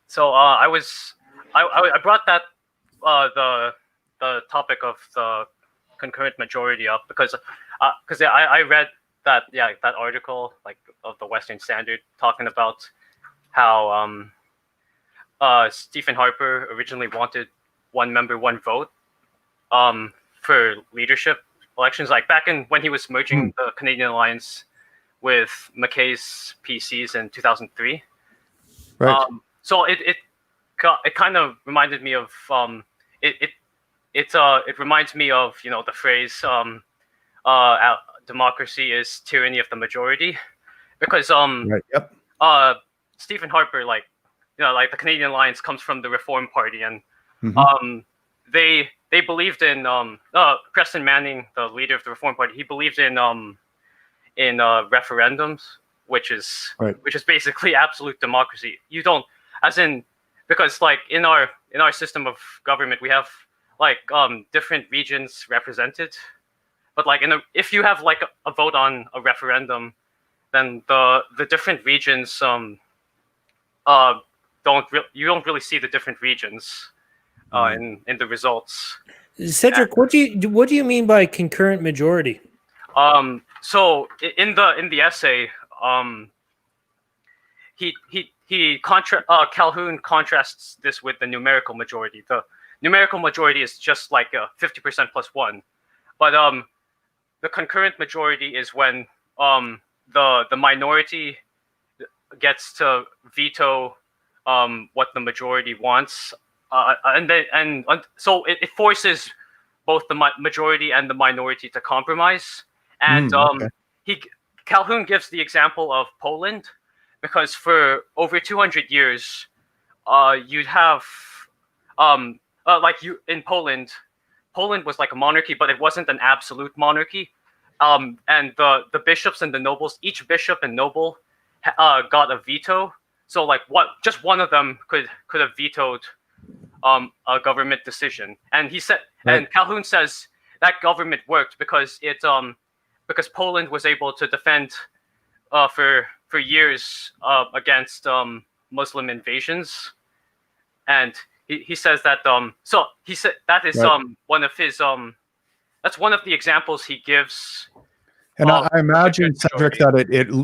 So I brought that the topic of the concurrent majority up because I read that article like of the Western Standard talking about how Stephen Harper originally wanted one member, one vote for leadership elections, like back in when he was merging the Canadian Alliance with McKay's PCs in 2003. Right. So it kind of reminded me of it reminds me of the phrase democracy is tyranny of the majority, because right. Yep. Stephen Harper, like the Canadian Alliance comes from the Reform Party, and they believed in Preston Manning, the leader of the Reform Party. He believed in referendums, which is basically absolute democracy. You don't, as in, because like in our system of government, we have like different regions represented, but like if you have like a vote on a referendum, then the different regions you don't really see the different regions in the results. Cedric, what do you mean by concurrent majority? So in the essay, Calhoun contrasts this with the numerical majority. The numerical majority is just like 50% plus one, but the concurrent majority is when the minority gets to veto what the majority wants, so it forces both the majority and the minority to compromise. And Calhoun gives the example of Poland, because for over 200 years, you'd have in Poland was like a monarchy, but it wasn't an absolute monarchy. And the bishops and the nobles, each bishop and noble got a veto. So like just one of them could have vetoed a government decision. And he said, and Calhoun says that government worked because because Poland was able to defend for years against Muslim invasions. And he says that so he said that is one of his that's one of the examples he gives And I imagine, the Cedric, that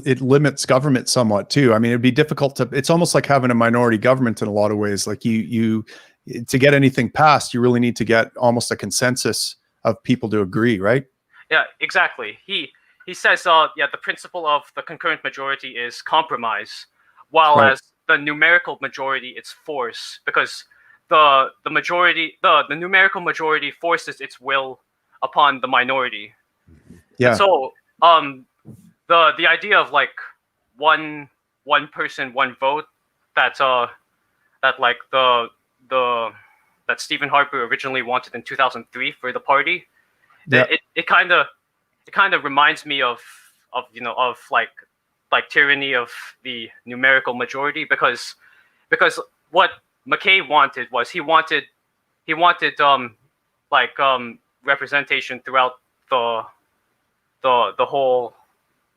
it limits government somewhat too. I mean, it'd be difficult to. It's almost like having a minority government in a lot of ways. Like you to get anything passed, you really need to get almost a consensus of people to agree, right? Yeah, exactly. He says, the principle of the concurrent majority is compromise, while Right. as the numerical majority, it's force, because the majority, the numerical majority forces its will upon the minority. Yeah. And so, the idea of like one person, one vote, that Stephen Harper originally wanted in 2003 for the party. Yeah. It kind of reminds me of like tyranny of the numerical majority, because what McKay wanted was he wanted representation throughout the whole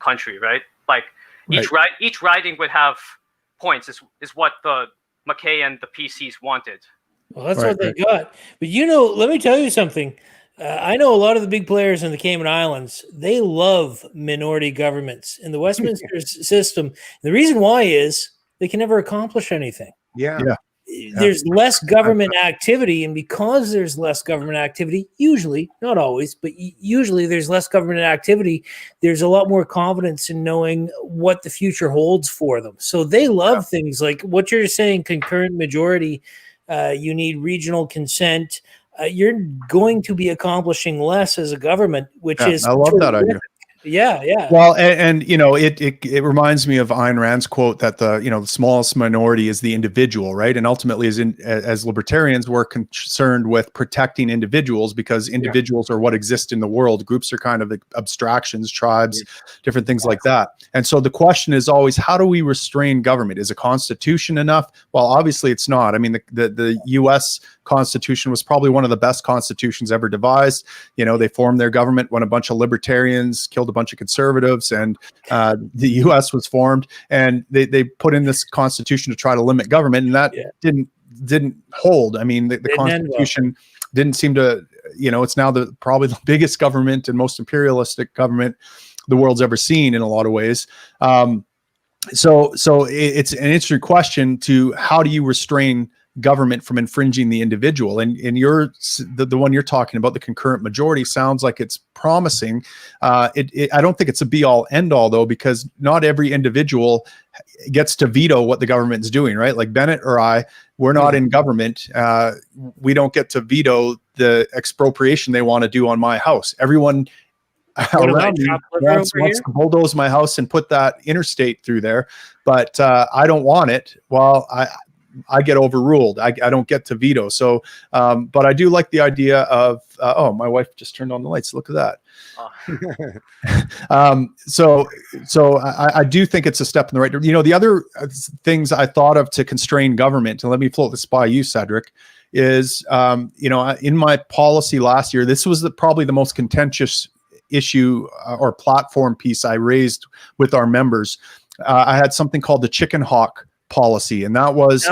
country, right? Like each riding would have points, is what the McKay and the PCs wanted. Well, that's what they got. But let me tell you something. I know a lot of the big players in the Cayman Islands. They love minority governments in the Westminster system. The reason why is they can never accomplish anything. Yeah. There's less government activity, and because there's less government activity, usually, not always, but usually there's less government activity, there's a lot more confidence in knowing what the future holds for them. So they love things like what you're saying, concurrent majority. You need regional consent. You're going to be accomplishing less as a government, which is I love that idea. Yeah. Well, and it reminds me of Ayn Rand's quote that the smallest minority is the individual, right? And ultimately, as libertarians, we're concerned with protecting individuals, because individuals are what exist in the world. Groups are kind of abstractions, tribes, different things like that. And so the question is always, how do we restrain government? Is a constitution enough? Well, obviously it's not. I mean, the U.S. Constitution was probably one of the best constitutions ever devised. They formed their government when a bunch of libertarians killed a bunch of conservatives, and the U.S. was formed, and they put in this constitution to try to limit government, and that didn't hold. I mean, the Constitution didn't seem to, it's now probably the biggest government and most imperialistic government the world's ever seen in a lot of ways. So it's an interesting question to how do you restrain government from infringing the individual, and the one you're talking about, the concurrent majority, sounds like it's promising. I don't think it's a be all end all though, because not every individual gets to veto what the government's doing, right? Like Bennett or we're not in government. We don't get to veto the expropriation they want to do on my house. Everyone around me wants to bulldoze my house and put that interstate through there, but I don't want it. Well, I get overruled. I don't get to veto. So, but I do like the idea of, my wife just turned on the lights. Look at that. So I do think it's a step in the right direction. The other things I thought of to constrain government, and let me float this by you, Cedric, is, in my policy last year, this was probably the most contentious issue or platform piece I raised with our members. I had something called the chicken hawk policy, and that was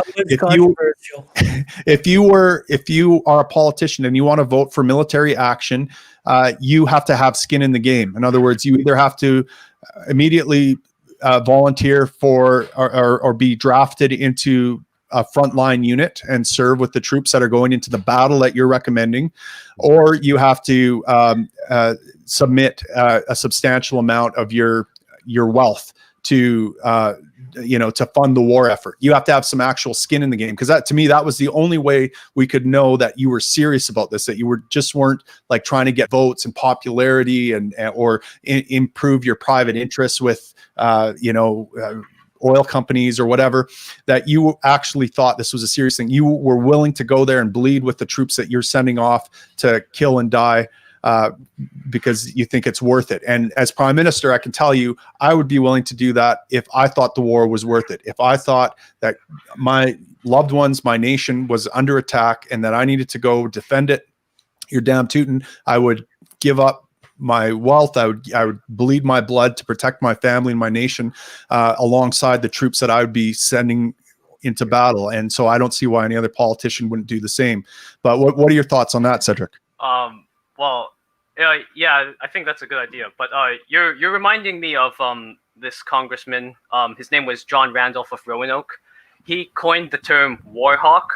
if you are a politician and you want to vote for military action, you have to have skin in the game. In other words, you either have to immediately volunteer for or be drafted into a frontline unit and serve with the troops that are going into the battle that you're recommending, or you have to submit a substantial amount of your wealth to fund the war effort. You have to have some actual skin in the game, because that, to me, that was the only way we could know that you were serious about this, that you weren't like trying to get votes and popularity or improve your private interests with oil companies or whatever, that you actually thought this was a serious thing. You were willing to go there and bleed with the troops that you're sending off to kill and die, because you think it's worth it. And as Prime Minister, I can tell you, I would be willing to do that if I thought the war was worth it. If I thought that my loved ones, my nation was under attack and that I needed to go defend it, you're damn tootin', I would give up my wealth. I would bleed my blood to protect my family and my nation, alongside the troops that I would be sending into battle. And so I don't see why any other politician wouldn't do the same. But what are your thoughts on that, Cedric? Well, Yeah, I think that's a good idea. But you're reminding me of this congressman. His name was John Randolph of Roanoke. He coined the term war hawk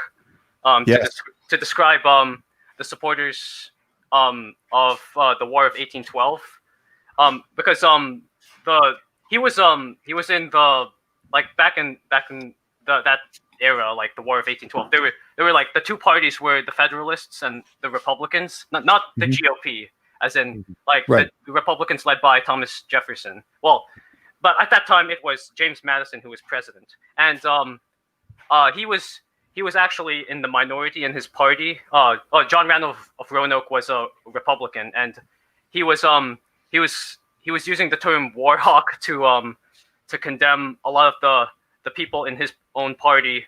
to describe the supporters of the War of 1812. Because he was in the back in that era, like the War of 1812. There were like the two parties were the Federalists and the Republicans, not the GOP, as in the Republicans led by Thomas Jefferson. Well, but at that time it was James Madison who was president, and he was actually in the minority in his party. John Randolph of Roanoke was a Republican, and he was using the term war hawk to condemn a lot of the people in his own party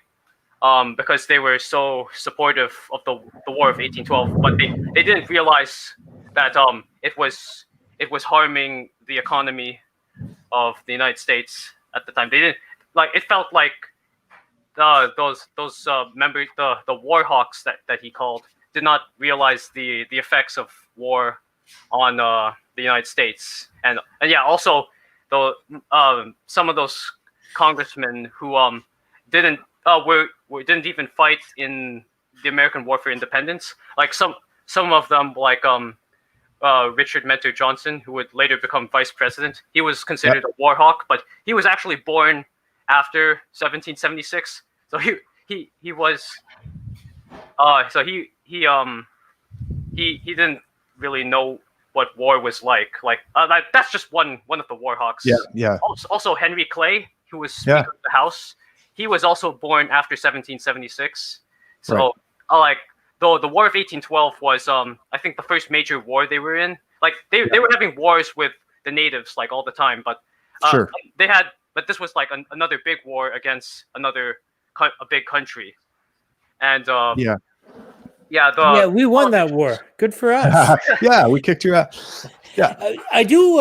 because they were so supportive of the War of 1812, but they didn't realize that it was harming the economy of the United States at the time. They didn't it felt like those members, the war hawks that he called, did not realize the effects of war on the United States, and yeah, also some of those congressmen who didn't even fight in the American War for Independence, like some of them, like Richard Mentor Johnson, who would later become vice president. He was considered a war hawk, but he was actually born after 1776, so he didn't really know what war was like. That's just one of the war hawks. Yeah. Also Henry Clay, who was Speaker of the House, he was also born after 1776. So though the War of 1812 was I think the first major war they were in. Like they were having wars with the natives like all the time, but but this was like another big war against a big country, and we won that war. Good for us. Yeah, we kicked you out. Yeah, I do.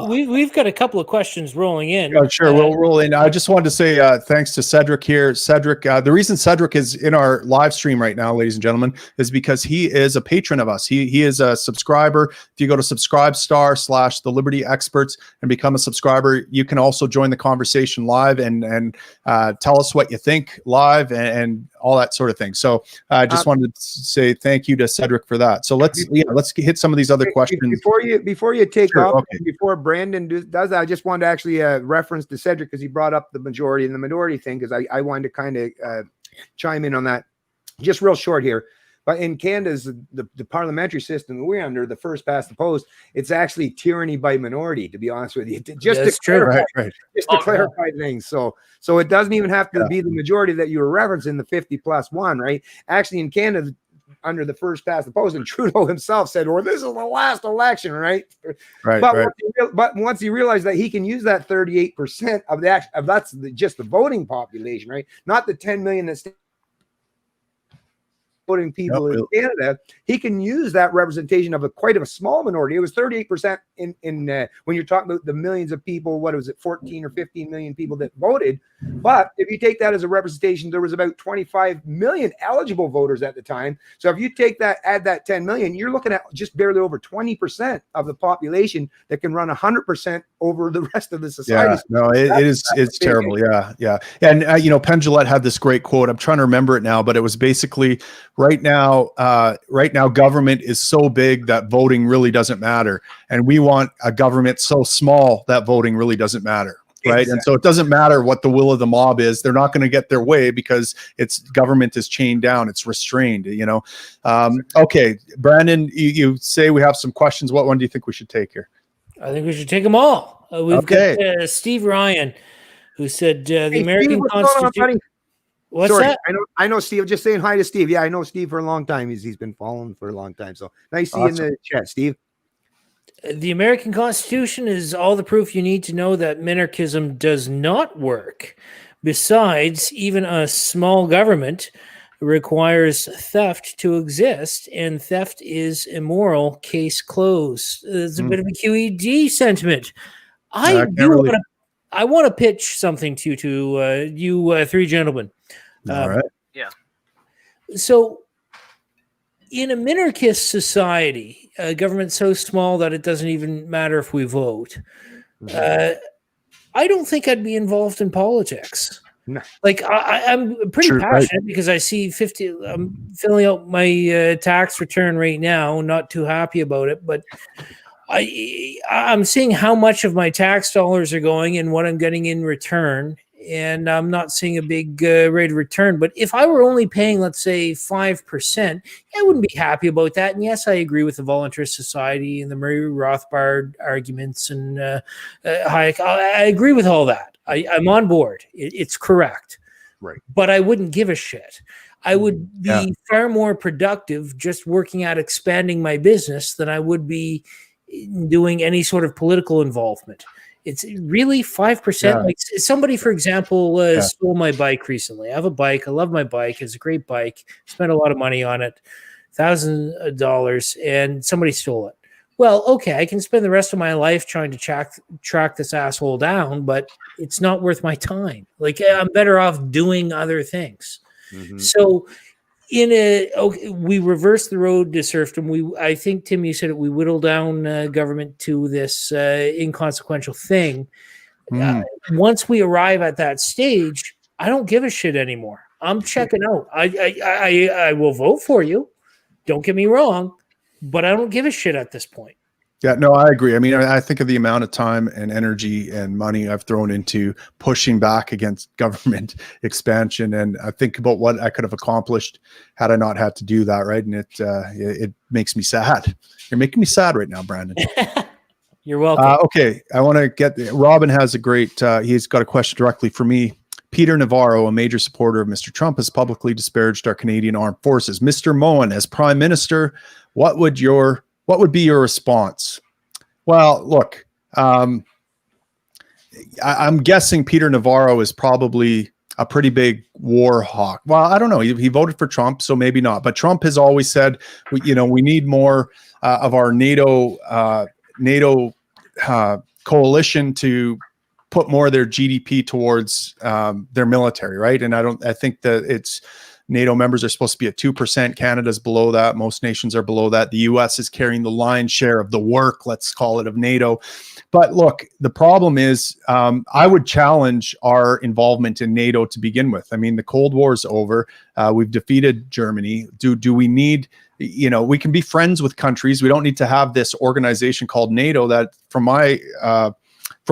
We've got a couple of questions rolling in. Oh, sure, we'll roll in. I just wanted to say thanks to Cedric here. Cedric, the reason Cedric is in our live stream right now, ladies and gentlemen, is because he is a patron of us. He is a subscriber. If you go to Subscribestar/The Liberty Experts and become a subscriber, you can also join the conversation live and tell us what you think live and all that sort of thing. So I just wanted to say thank you to Cedric for that. So let's hit some of these other questions before you take off. Okay. Before Brandon does that, I just wanted to actually reference to Cedric because he brought up the majority and the minority thing, because I wanted to kind of chime in on that just real short here. But in Canada's the parliamentary system that we're under, the first past the post, it's actually tyranny by minority, to be honest with you. Just to clarify things. So it doesn't even have to be the majority that you were referencing, the 50+1, right? Actually, in Canada, under the first past the post, and Trudeau himself said, well, this is the last election, right? But once he realized that he can use that 38% of that's just the voting population, right? Not the 10 million that's voting people in Canada, he can use that representation of quite a small minority. It was 38% in when you're talking about the millions of people. What was it, 14 or 15 million people that voted? But if you take that as a representation, there was about 25 million eligible voters at the time. So if you take that, add that 10 million, you're looking at just barely over 20% of the population that can run 100% over the rest of the society. Yeah, no, it's terrible. Yeah. And Penn Jillette had this great quote. I'm trying to remember it now, but it was basically right now, government is so big that voting really doesn't matter. And we want a government so small that voting really doesn't matter. Right. Exactly. And so it doesn't matter what the will of the mob is. They're not going to get their way because government is chained down. It's restrained, Okay. Brandon, you say we have some questions. What one do you think we should take here? I think we should take them all. We've got Steve Ryan, who said the American Constitution. What's that? I know Steve. Just saying hi to Steve. Yeah, I know Steve for a long time. He's been following for a long time. So nice to see you in the chat, Steve. The American Constitution is all the proof you need to know that minarchism does not work. Besides, even a small government requires theft to exist, and theft is immoral. Case closed. It's a bit of a QED sentiment. I want to pitch something to you three gentlemen. All right. Yeah. So in a minarchist society, a government so small that it doesn't even matter if we vote, I don't think I'd be involved in politics. No. Like I'm pretty True, passionate because I see I'm filling out my tax return right now. Not too happy about it, but I'm seeing how much of my tax dollars are going and what I'm getting in return, and I'm not seeing a big rate of return. But if I were only paying, let's say, 5%, I wouldn't be happy about that. And yes, I agree with the voluntarist society and the Murray Rothbard arguments and Hayek. I agree with all that. I'm on board. It's correct. Right. But I wouldn't give a shit. I would be far more productive just working at expanding my business than I would be doing any sort of political involvement. It's really 5%. Like somebody, for example, stole my bike recently. I have a bike. I love my bike. It's a great bike. Spent a lot of money on it, $1,000, and somebody stole it. Well, okay, I can spend the rest of my life trying to track this asshole down, but it's not worth my time. Like, I'm better off doing other things. Mm-hmm. So we reverse the road to serfdom. I think, Tim, you said it, we whittle down government to this inconsequential thing. Once we arrive at that stage, I don't give a shit anymore. I'm checking out. I will vote for you. Don't get me wrong, but I don't give a shit at this point. Yeah, no, I agree. I mean, I think of the amount of time and energy and money I've thrown into pushing back against government expansion, and I think about what I could have accomplished had I not had to do that, right? And it makes me sad. You're making me sad right now, Brandon. You're welcome. Okay, I want to Robin has a great, he's got a question directly for me. Peter Navarro, a major supporter of Mr. Trump, has publicly disparaged our Canadian armed forces. Mr. Mohan, as Prime Minister, what would be your response? Well, look, I'm guessing Peter Navarro is probably a pretty big war hawk. Well, I don't know. He voted for Trump, so maybe not. But Trump has always said, we need more of our NATO coalition to put more of their GDP towards their military, right? And I think that it's NATO members are supposed to be at 2%. Canada's below that. Most nations are below that. The US is carrying the lion's share of the work, let's call it, of NATO. But look, the problem is I would challenge our involvement in NATO to begin with. I mean, the Cold War is over. We've defeated Germany. Do we need, we can be friends with countries. We don't need to have this organization called NATO that, from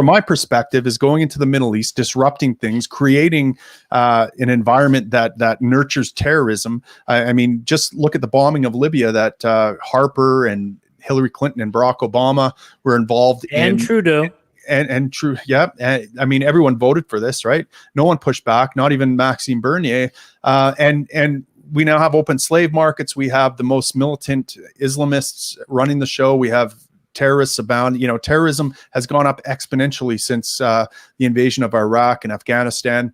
my perspective, is going into the Middle East, disrupting things, creating an environment that nurtures terrorism. I mean, just look at the bombing of Libya that Harper and Hillary Clinton and Barack Obama were involved in. And Trudeau. And true, yeah. I mean, everyone voted for this, right? No one pushed back, not even Maxime Bernier. And we now have open slave markets. We have the most militant Islamists running the show. We have terrorists abound. Terrorism has gone up exponentially since the invasion of Iraq and Afghanistan.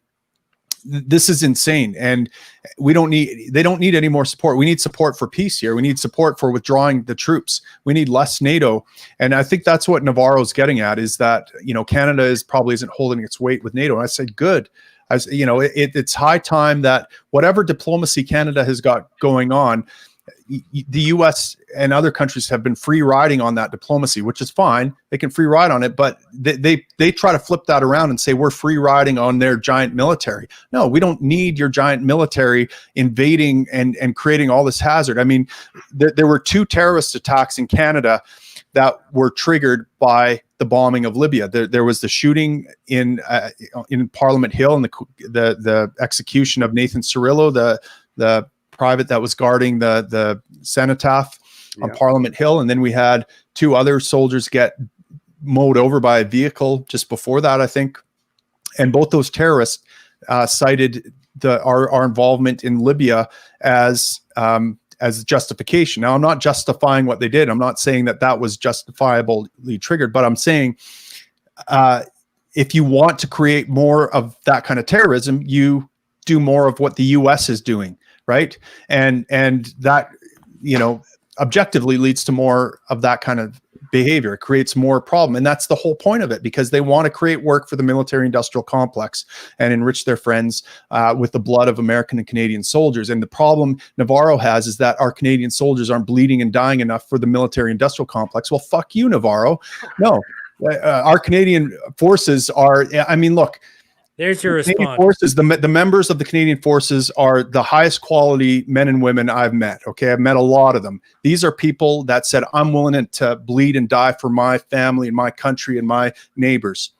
This is insane, and they don't need any more support. We need support for peace here. We need support for withdrawing the troops. We need less NATO, and I think that's what Navarro's getting at, is that Canada isn't holding its weight with NATO. And I say good. As it's high time that whatever diplomacy Canada has got going on, the US and other countries have been free riding on that diplomacy, which is fine. They can free ride on it, but they try to flip that around and say we're free riding on their giant military. No, we don't need your giant military invading and creating all this hazard. I mean, there were 2 terrorist attacks in Canada that were triggered by the bombing of Libya. There was the shooting in Parliament Hill and the execution of Nathan Cirillo, the private that was guarding the cenotaph on Parliament Hill. And then we had 2 other soldiers get mowed over by a vehicle just before that, I think. And both those terrorists cited our involvement in Libya as justification. Now, I'm not justifying what they did. I'm not saying that was justifiably triggered, but I'm saying if you want to create more of that kind of terrorism, you do more of what the US is doing. Right. And that, objectively leads to more of that kind of behavior. It creates more problem. And that's the whole point of it, because they want to create work for the military industrial complex and enrich their friends with the blood of American and Canadian soldiers. And the problem Navarro has is that our Canadian soldiers aren't bleeding and dying enough for the military industrial complex. Well, fuck you, Navarro. No, our Canadian forces are, I mean, look, there's your response. Forces, the members of the Canadian forces are the highest quality men and women I've met. Okay, I've met a lot of them. These are people that said, I'm willing to bleed and die for my family and my country and my neighbors.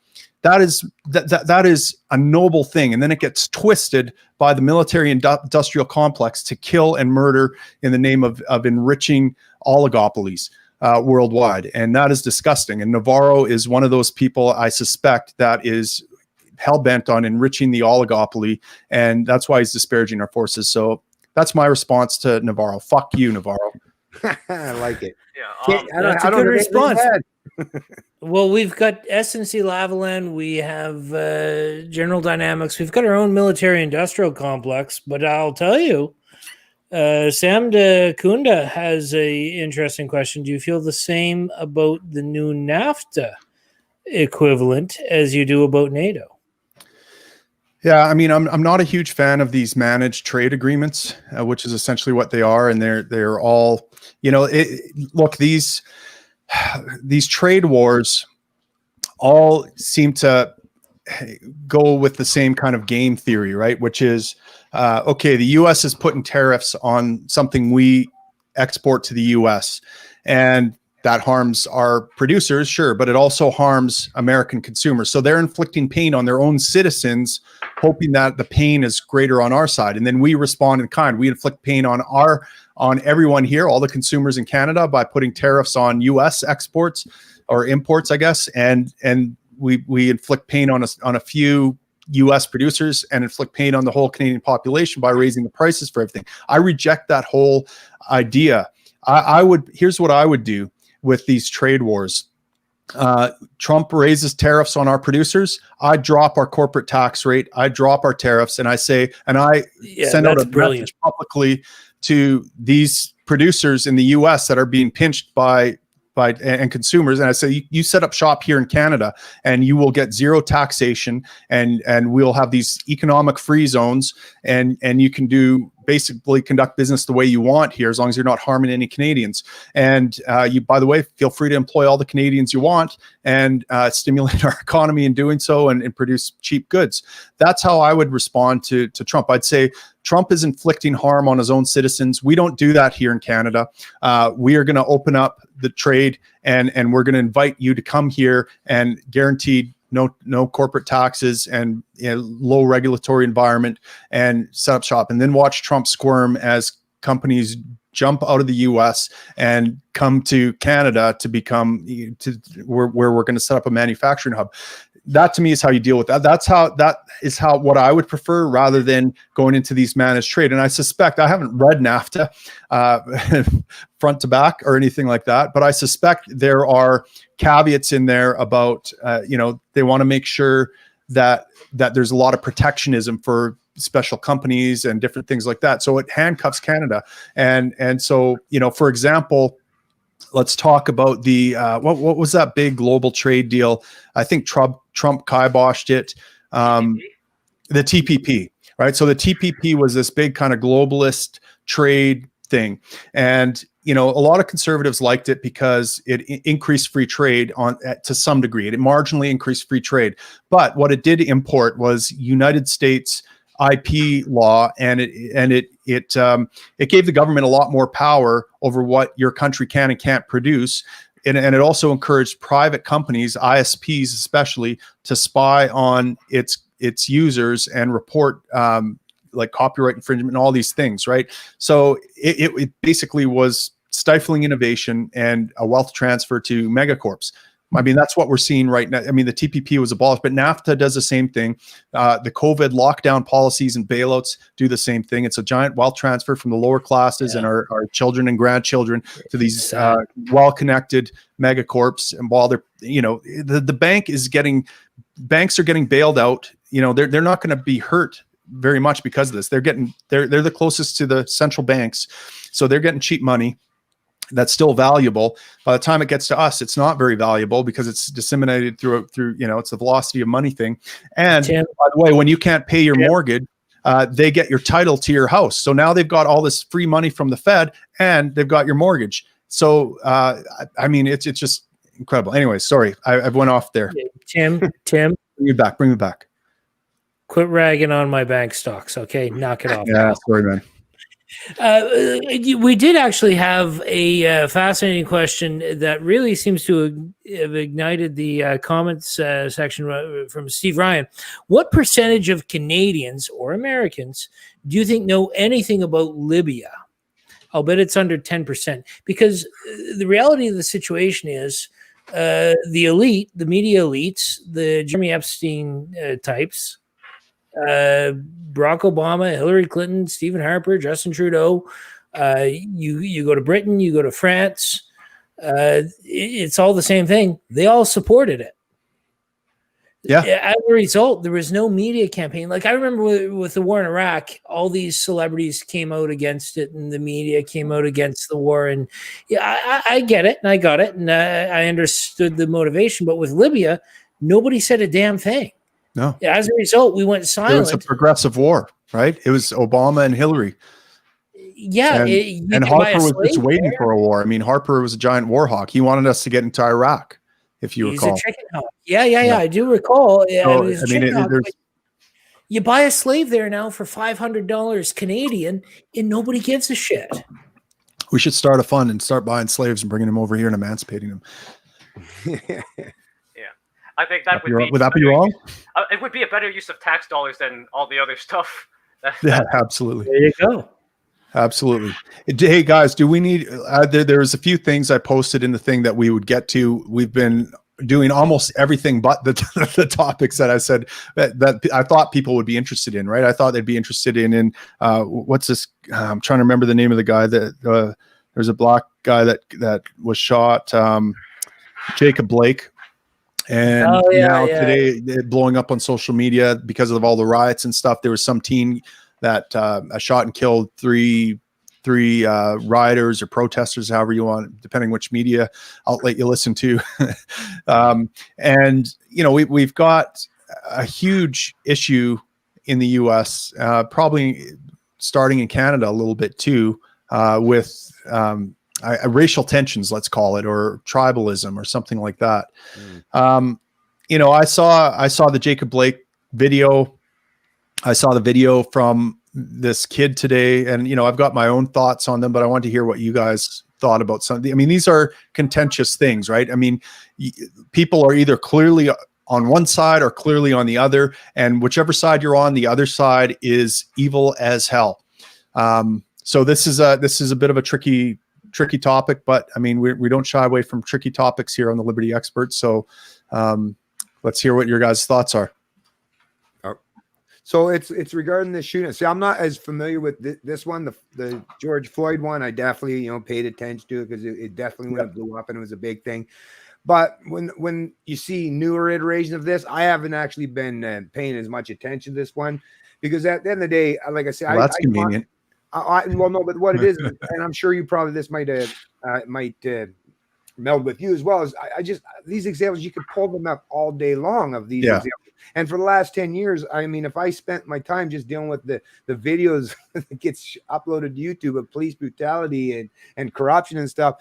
That is a noble thing. And then it gets twisted by the military industrial complex to kill and murder in the name of enriching oligopolies worldwide. And that is disgusting. And Navarro is one of those people, I suspect, that is hell-bent on enriching the oligopoly, and that's why he's disparaging our forces. So that's my response to Navarro. Fuck you, Navarro. I like it. Yeah, that's a good response. Well, we've got SNC-Lavalin, we have General Dynamics, we've got our own military-industrial complex, but I'll tell you, Sam de Kunda has a interesting question. Do you feel the same about the new NAFTA equivalent as you do about NATO? Yeah, I mean, I'm not a huge fan of these managed trade agreements, which is essentially what they are, and they're all, you know, look, these trade wars all seem to go with the same kind of game theory, right? Which is, okay, the U.S. is putting tariffs on something we export to the U.S., and that harms our producers, sure, but it also harms American consumers. So they're inflicting pain on their own citizens, hoping that the pain is greater on our side. And then we respond in kind. We inflict pain on everyone here, all the consumers in Canada, by putting tariffs on US exports or imports, I guess. And we inflict pain on a few US producers and inflict pain on the whole Canadian population by raising the prices for everything. I reject that whole idea. Here's what I would do with these trade wars. Trump raises tariffs on our producers. I drop our corporate tax rate. I drop our tariffs, and I say, and I send out a message publicly to these producers in the U.S. that are being pinched by and consumers, and I say, you set up shop here in Canada, and you will get zero taxation, and we'll have these economic free zones, and you can basically conduct business the way you want here, as long as you're not harming any Canadians. And you, by the way, feel free to employ all the Canadians you want and stimulate our economy in doing so, and produce cheap goods. That's how I would respond to Trump. I'd say Trump is inflicting harm on his own citizens. We don't do that here in Canada. We are going to open up the trade, and we're going to invite you to come here and guaranteed no corporate taxes and low regulatory environment, and set up shop, and then watch Trump squirm as companies jump out of the U.S. and come to Canada to become where we're going to set up a manufacturing hub. That to me is how you deal with that. That is how what I would prefer, rather than going into these managed trade. And I suspect, I haven't read NAFTA front to back or anything like that, but I suspect there are caveats in there about they want to make sure that there's a lot of protectionism for special companies and different things like that. So it handcuffs Canada. And so, for example, let's talk about the what was that big global trade deal? I think Trump kiboshed it. The TPP, right? So the TPP was this big kind of globalist trade thing, and a lot of conservatives liked it because it increased free trade to some degree. It marginally increased free trade, but what it did import was United States IP law, and it gave the government a lot more power over what your country can and can't produce. And it also encouraged private companies, ISPs especially, to spy on its users and report like copyright infringement and all these things, right? So it basically was stifling innovation and a wealth transfer to megacorps. I mean, that's what we're seeing right now. I mean, the TPP was abolished, but NAFTA does the same thing. The COVID lockdown policies and bailouts do the same thing. It's a giant wealth transfer from the lower classes and our children and grandchildren to these well-connected megacorps. And while they're, the banks are getting bailed out, they're not going to be hurt very much because of this. They're the closest to the central banks, so they're getting cheap money. that's still valuable. By the time it gets to us, it's not very valuable because it's disseminated through, it's the velocity of money thing. And Tim, by the way, when you can't pay your mortgage, they get your title to your house. So now they've got all this free money from the Fed and they've got your mortgage. So, I mean, it's just incredible. Anyway, sorry, I've went off there. Tim, Bring me back. quit ragging on my bank stocks. Okay. Knock it off. Yeah, sorry, man. We did actually have a fascinating question that really seems to have ignited the comments section from Steve Ryan. What percentage of Canadians or Americans do you think know anything about Libya? I'll bet it's under 10%, because the reality of the situation is the elite, the media elites, the Jeremy Epstein types, Barack Obama, Hillary Clinton, Stephen Harper, Justin Trudeau. You go to Britain, you go to France. It's all the same thing. They all supported it. Yeah. As a result, there was no media campaign. Like I remember with the war in Iraq, all these celebrities came out against it, and the media came out against the war. And yeah, I get it, and I got it, and I understood the motivation. But with Libya, nobody said a damn thing. No. As a result, we went silent. It was a progressive war, right? It was Obama and Hillary. Yeah. And Harper was just waiting for a war. I mean, Harper was a giant war hawk. He wanted us to get into Iraq, if you recall. He's a chicken hawk. Yeah. I do recall. So, I mean, you buy a slave there now for $500 Canadian, and nobody gives a shit. We should start a fund and start buying slaves and bringing them over here and emancipating them. I think that would that be wrong? It would be a better use of tax dollars than all the other stuff. Yeah, absolutely. There you go. Absolutely. Hey guys, do we need? There's a few things I posted in the thing that we would get to. We've been doing almost everything but the topics that I said that I thought people would be interested in. Right? I thought they'd be interested in what's this? I'm trying to remember the name of the guy that there's a black guy that was shot. Jacob Blake. And now today, blowing up on social media because of all the riots and stuff. There was some teen that shot and killed three rioters or protesters, however you want, depending which media outlet you listen to. And we've got a huge issue in the U.S., probably starting in Canada a little bit too, with racial tensions, let's call it, or tribalism or something like that. I saw the Jacob Blake video. I saw the video from this kid today, and I've got my own thoughts on them, but I want to hear what you guys thought about something. I mean, these are contentious things, right? I mean, people are either clearly on one side or clearly on the other, and whichever side you're on, the other side is evil as hell. So this is a bit of a tricky topic, but I mean, we don't shy away from tricky topics here on the Liberty Experts. So let's hear what your guys' thoughts are. So it's regarding the shooting. See, I'm not as familiar with this one, the George Floyd one. I definitely paid attention to it because it definitely went blew up and it was a big thing. But when you see newer iterations of this, I haven't actually been paying as much attention to this one, because at the end of the day, like I said, well, that's convenient. Well, no, but what it is, and I'm sure you probably this might meld with you as well, is I just these examples, you could pull them up all day long of these examples. And for the last 10 years, I mean, if I spent my time just dealing with the videos that gets uploaded to YouTube of police brutality and corruption and stuff,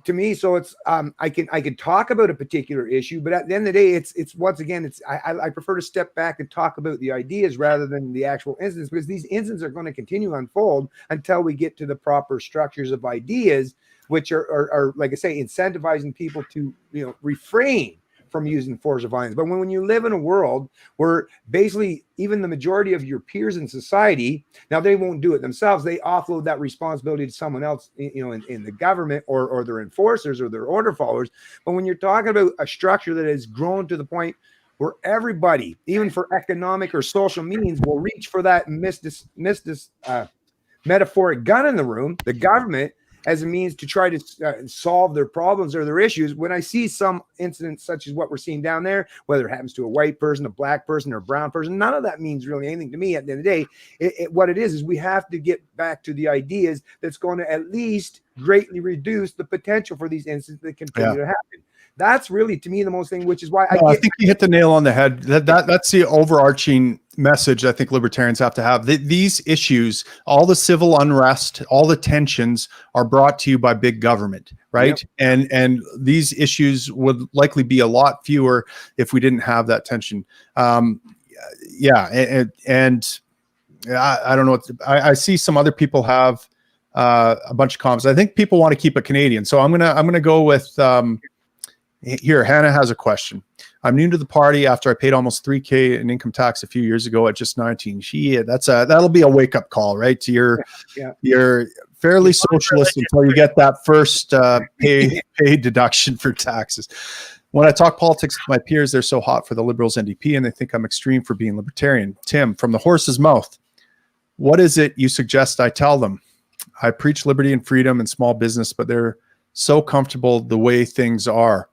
to me, so it's I can talk about a particular issue, but at the end of the day, it's once again, I prefer to step back and talk about the ideas rather than the actual incidents, because these incidents are going to continue to unfold until we get to the proper structures of ideas, which are like I say, incentivizing people to refrain from using force or violence. But when you live in a world where basically even the majority of your peers in society, now they won't do it themselves, they offload that responsibility to someone else, in the government or their enforcers or their order followers. But when you're talking about a structure that has grown to the point where everybody, even for economic or social means, will reach for that metaphoric gun in the room, the government, as a means to try to solve their problems or their issues. When I see some incidents such as what we're seeing down there, whether it happens to a white person, a black person, or a brown person, none of that means really anything to me. At the end of the day, what it is we have to get back to the ideas that's going to at least greatly reduce the potential for these incidents that continue to happen. That's really, to me, the most thing, which is why I think you hit the nail on the head. That's the overarching message I think libertarians have to have. These issues, all the civil unrest, all the tensions are brought to you by big government, right? Yep. And these issues would likely be a lot fewer if we didn't have that tension. And I don't know. I see some other people have a bunch of comments. I think people want to keep it Canadian, so I'm gonna go with. Here, Hannah has a question. I'm new to the party after I paid almost $3,000 in income tax a few years ago at just 19. That'll be a wake up call, right? To you're fairly socialist until you get that first pay deduction for taxes. When I talk politics with my peers, they're so hot for the Liberals NDP and they think I'm extreme for being libertarian. Tim, from the horse's mouth, what is it you suggest I tell them? I preach liberty and freedom and small business, but they're so comfortable the way things are.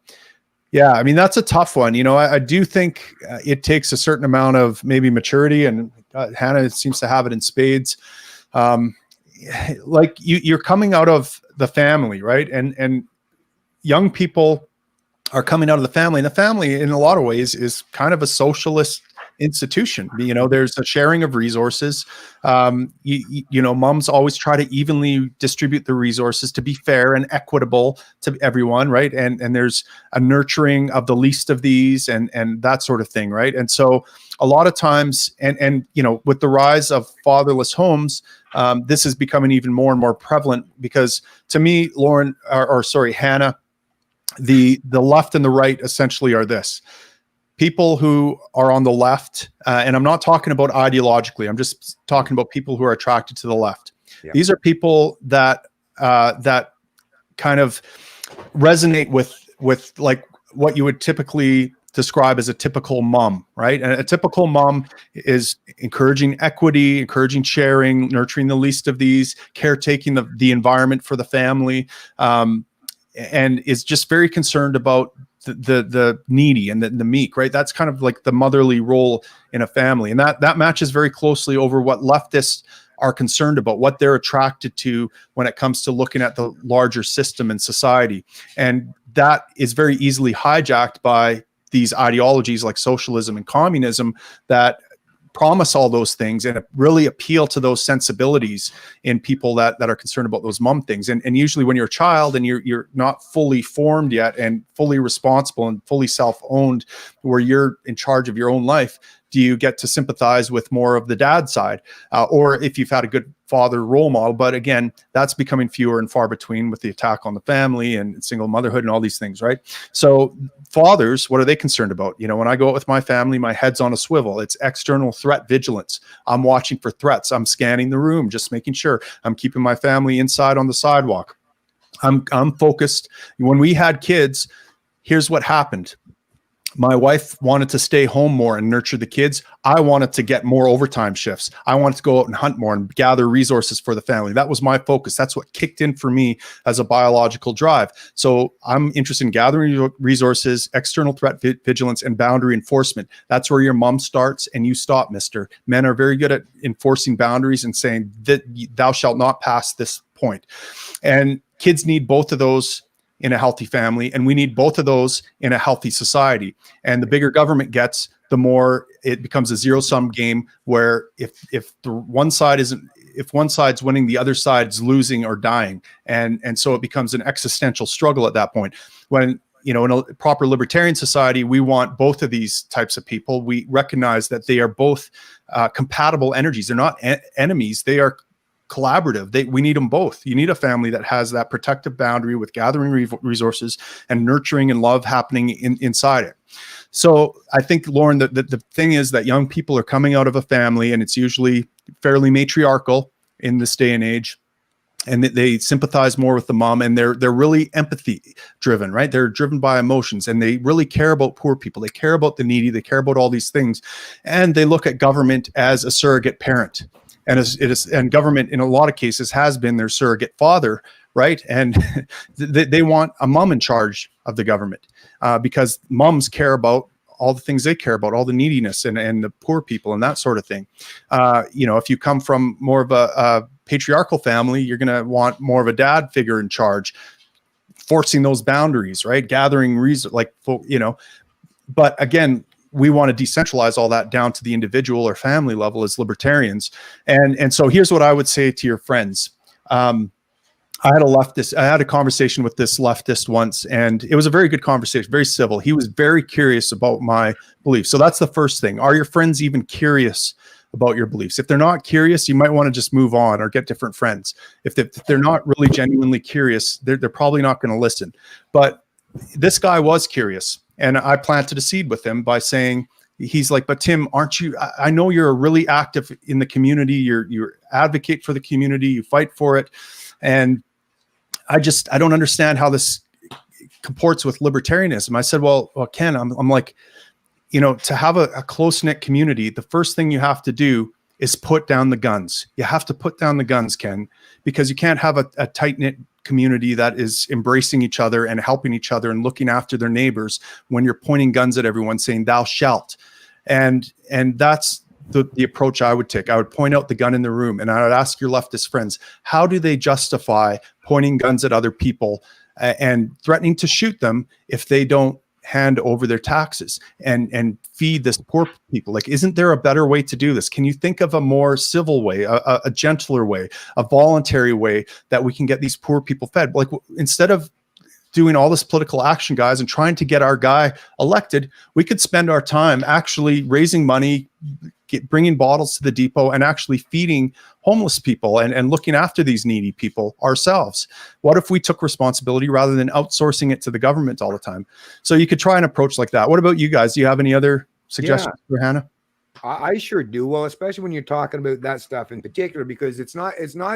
Yeah, I mean, that's a tough one. You know, I do think it takes a certain amount of maybe maturity, and Hannah seems to have it in spades. Like you're coming out of the family, right? And young people are coming out of the family, and the family in a lot of ways is kind of a socialist institution. You know, there's a sharing of resources. You know, moms always try to evenly distribute the resources to be fair and equitable to everyone, right? And there's a nurturing of the least of these and that sort of thing, right? And so a lot of times, and you know, with the rise of fatherless homes, this is becoming even more and more prevalent because to me, Hannah, the left and the right essentially are this. People who are on the left, and I'm not talking about ideologically, I'm just talking about people who are attracted to the left. Yeah. These are people that that kind of resonate with like what you would typically describe as a typical mom, right? And a typical mom is encouraging equity, encouraging sharing, nurturing the least of these, caretaking the environment for the family, and is just very concerned about the needy and the meek, right? That's kind of like the motherly role in a family. And that matches very closely over what leftists are concerned about, what they're attracted to when it comes to looking at the larger system in society. And that is very easily hijacked by these ideologies like socialism and communism that promise all those things and really appeal to those sensibilities in people that are concerned about those mom things. And usually when you're a child and you're not fully formed yet and fully responsible and fully self-owned, where you're in charge of your own life, do you get to sympathize with more of the dad side? Or if you've had a good father role model, but again, that's becoming fewer and far between with the attack on the family and single motherhood and all these things, right? So fathers, what are they concerned about? You know, when I go out with my family, my head's on a swivel. It's external threat vigilance. I'm watching for threats. I'm scanning the room, just making sure I'm keeping my family inside on the sidewalk. I'm focused. When we had kids, here's what happened. My wife wanted to stay home more and nurture the kids. I wanted to get more overtime shifts. I wanted to go out and hunt more and gather resources for the family. That was my focus. That's what kicked in for me as a biological drive. So I'm interested in gathering resources, external threat vigilance, and boundary enforcement. That's where your mom starts and you stop, mister. Men are very good at enforcing boundaries and saying that thou shalt not pass this point. And kids need both of those in a healthy family, and we need both of those in a healthy society. And the bigger government gets, the more it becomes a zero-sum game where if one side's winning, the other side's losing or dying. And so it becomes an existential struggle at that point. When, you know, in a proper libertarian society, we want both of these types of people. We recognize that they are both compatible energies. They're not enemies. They are collaborative. We need them both. You need a family that has that protective boundary with gathering resources and nurturing and love happening inside it. So I think, Lauren, the thing is that young people are coming out of a family, and it's usually fairly matriarchal in this day and age, and they sympathize more with the mom, and they're really empathy driven, right? They're driven by emotions, and they really care about poor people. They care about the needy. They care about all these things, and they look at government as a surrogate parent. And government, in a lot of cases, has been their surrogate father, right? And they want a mom in charge of the government because moms care about all the things they care about, all the neediness and the poor people and that sort of thing. If you come from more of a patriarchal family, you're going to want more of a dad figure in charge, forcing those boundaries, right? Gathering reason, but again, we want to decentralize all that down to the individual or family level as libertarians. And so here's what I would say to your friends. I had a conversation with this leftist once, and it was a very good conversation, very civil. He was very curious about my beliefs. So that's the first thing. Are your friends even curious about your beliefs? If they're not curious, you might want to just move on or get different friends. If they're not really genuinely curious, they're probably not going to listen. But this guy was curious, and I planted a seed with him by saying, he's like, but Tim, aren't you, I know you're really active in the community. You advocate for the community, you fight for it. And I don't understand how this comports with libertarianism. I said, well, Ken, I'm like, to have a close-knit community, the first thing you have to do is put down the guns. You have to put down the guns, Ken, because you can't have a tight-knit community that is embracing each other and helping each other and looking after their neighbors when you're pointing guns at everyone saying thou shalt. And that's the approach I would take. I would point out the gun in the room, and I would ask your leftist friends, how do they justify pointing guns at other people and threatening to shoot them if they don't hand over their taxes and feed this poor people? Like, isn't there a better way to do this? Can you think of a more civil way, a gentler way, a voluntary way that we can get these poor people fed? Like, instead of doing all this political action, guys, and trying to get our guy elected, we could spend our time actually raising money, bringing bottles to the depot, and actually feeding homeless people and looking after these needy people ourselves. What if we took responsibility rather than outsourcing it to the government all the time? So you could try an approach like that. What about you guys? Do you have any other suggestions for Hannah? I sure do. Well, especially when you're talking about that stuff in particular, because it's not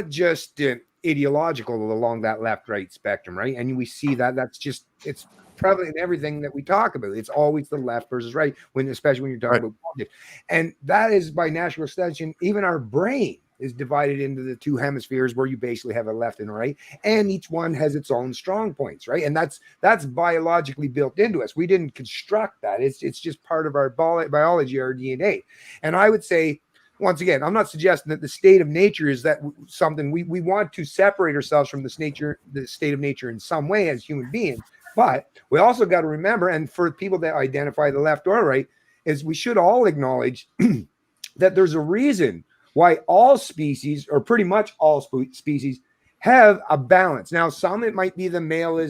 just ideological along that left-right spectrum, right? And we see it's prevalent in everything that we talk about. It's always the left versus right, especially when you're talking about politics. And that is, by natural extension, even our brain is divided into the two hemispheres where you basically have a left and a right, and each one has its own strong points, right? And that's biologically built into us. We didn't construct that. It's just part of our biology, our DNA. And I would say, once again, I'm not suggesting that the state of nature is that something we want to separate ourselves from the state of nature in some way as human beings. But we also got to remember, and for people that identify the left or right, is we should all acknowledge that there's a reason why all species, or pretty much all species, have a balance. Now, some, it might be the male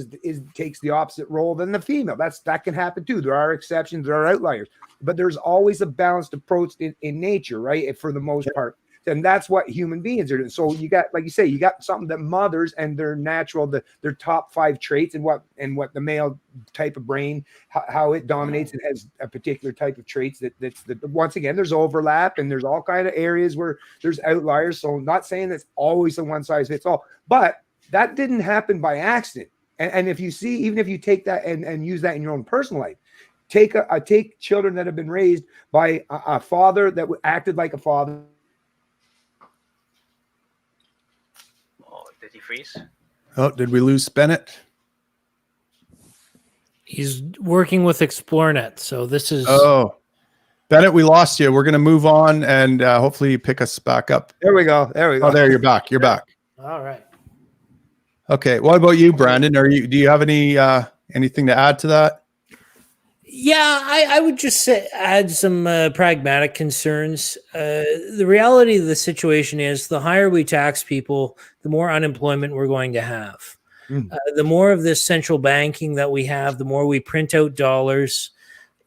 takes the opposite role than the female. That can happen too. There are exceptions, there are outliers, but there's always a balanced approach in nature, right? For the most part. And that's what human beings are doing. So you got, like you say, you got something that mothers and their natural, their top 5 traits and what the male type of brain, how it dominates. It has a particular type of traits that's once again, there's overlap and there's all kind of areas where there's outliers. So I'm not saying that's always a one size fits all, but that didn't happen by accident. And if you see, even if you take that and use that in your own personal life, take children that have been raised by a father that acted like a father. Did he freeze? Oh, did we lose Bennett? He's working with ExploreNet, so this is... Oh, Bennett, we lost you. We're going to move on, and hopefully you pick us back up. There we go. Oh, there, you're back. You're back. All right. Okay. What about you, Brandon? Do you have anything to add to that? Yeah, I would just add some pragmatic concerns. The reality of the situation is the higher we tax people, the more unemployment we're going to have. The more of this central banking that we have, the more we print out dollars,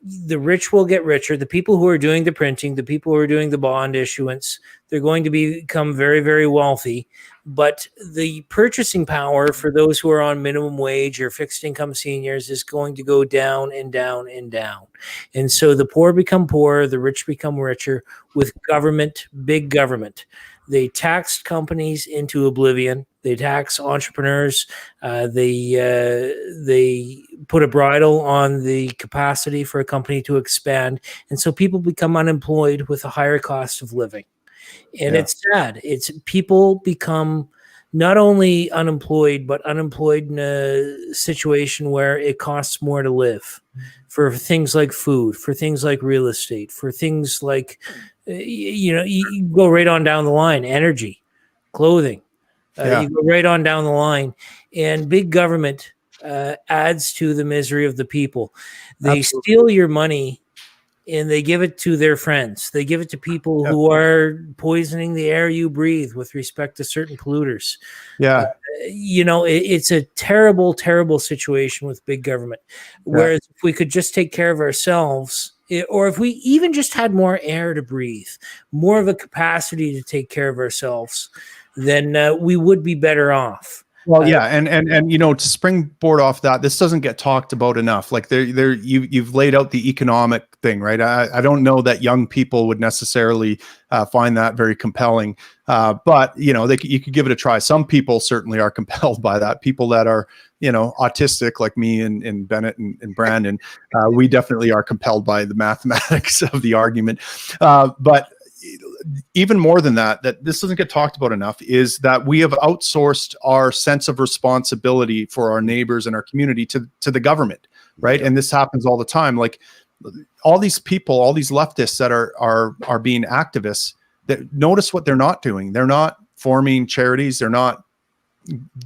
the rich will get richer. The people who are doing the printing, the people who are doing the bond issuance, they're going to become very, very wealthy. But the purchasing power for those who are on minimum wage or fixed income seniors is going to go down and down and down. And so the poor become poorer, the rich become richer with government, big government. They taxed companies into oblivion. They tax entrepreneurs. They put a bridle on the capacity for a company to expand. And so people become unemployed with a higher cost of living. And it's sad. People become not only unemployed, but unemployed in a situation where it costs more to live for things like food, for things like real estate, for things like, you go right on down the line, energy, clothing. You go right on down the line, and big government adds to the misery of the people. They steal your money and they give it to their friends. They give it to people who are poisoning the air you breathe with respect to certain polluters. It's a terrible, terrible situation with big government. Whereas if we could just take care of ourselves, or if we even just had more air to breathe, more of a capacity to take care of ourselves, then we would be better off. Well, and to springboard off that, this doesn't get talked about enough. Like you've laid out the economic thing, right? I don't know that young people would necessarily find that very compelling, but you could give it a try. Some people certainly are compelled by that. People that are autistic like me and Bennett and Brandon, we definitely are compelled by the mathematics of the argument, but. Even more than that this doesn't get talked about enough, is that we have outsourced our sense of responsibility for our neighbors and our community to the government, right? And this happens all the time. Like all these people, all these leftists that are being activists, that notice what they're not doing. They're not forming charities. They're not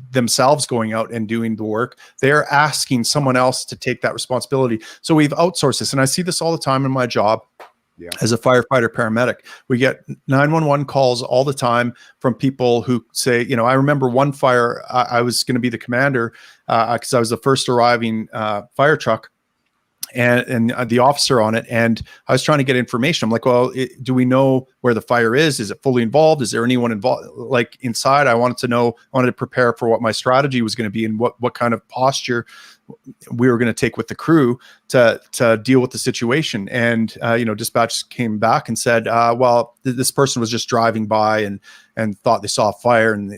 themselves going out and doing the work. They're asking someone else to take that responsibility. So we've outsourced this, and I see this all the time in my job. As a firefighter paramedic, we get 911 calls all the time from people who say, I remember one fire, I was going to be the commander because I was the first arriving fire truck and the officer on it. And I was trying to get information. I'm like, well, do we know where the fire is? Is it fully involved? Is there anyone involved? Like inside, I wanted to prepare for what my strategy was going to be and what kind of posture we were going to take with the crew to deal with the situation. And, dispatch came back and said, well, this person was just driving by and thought they saw a fire and,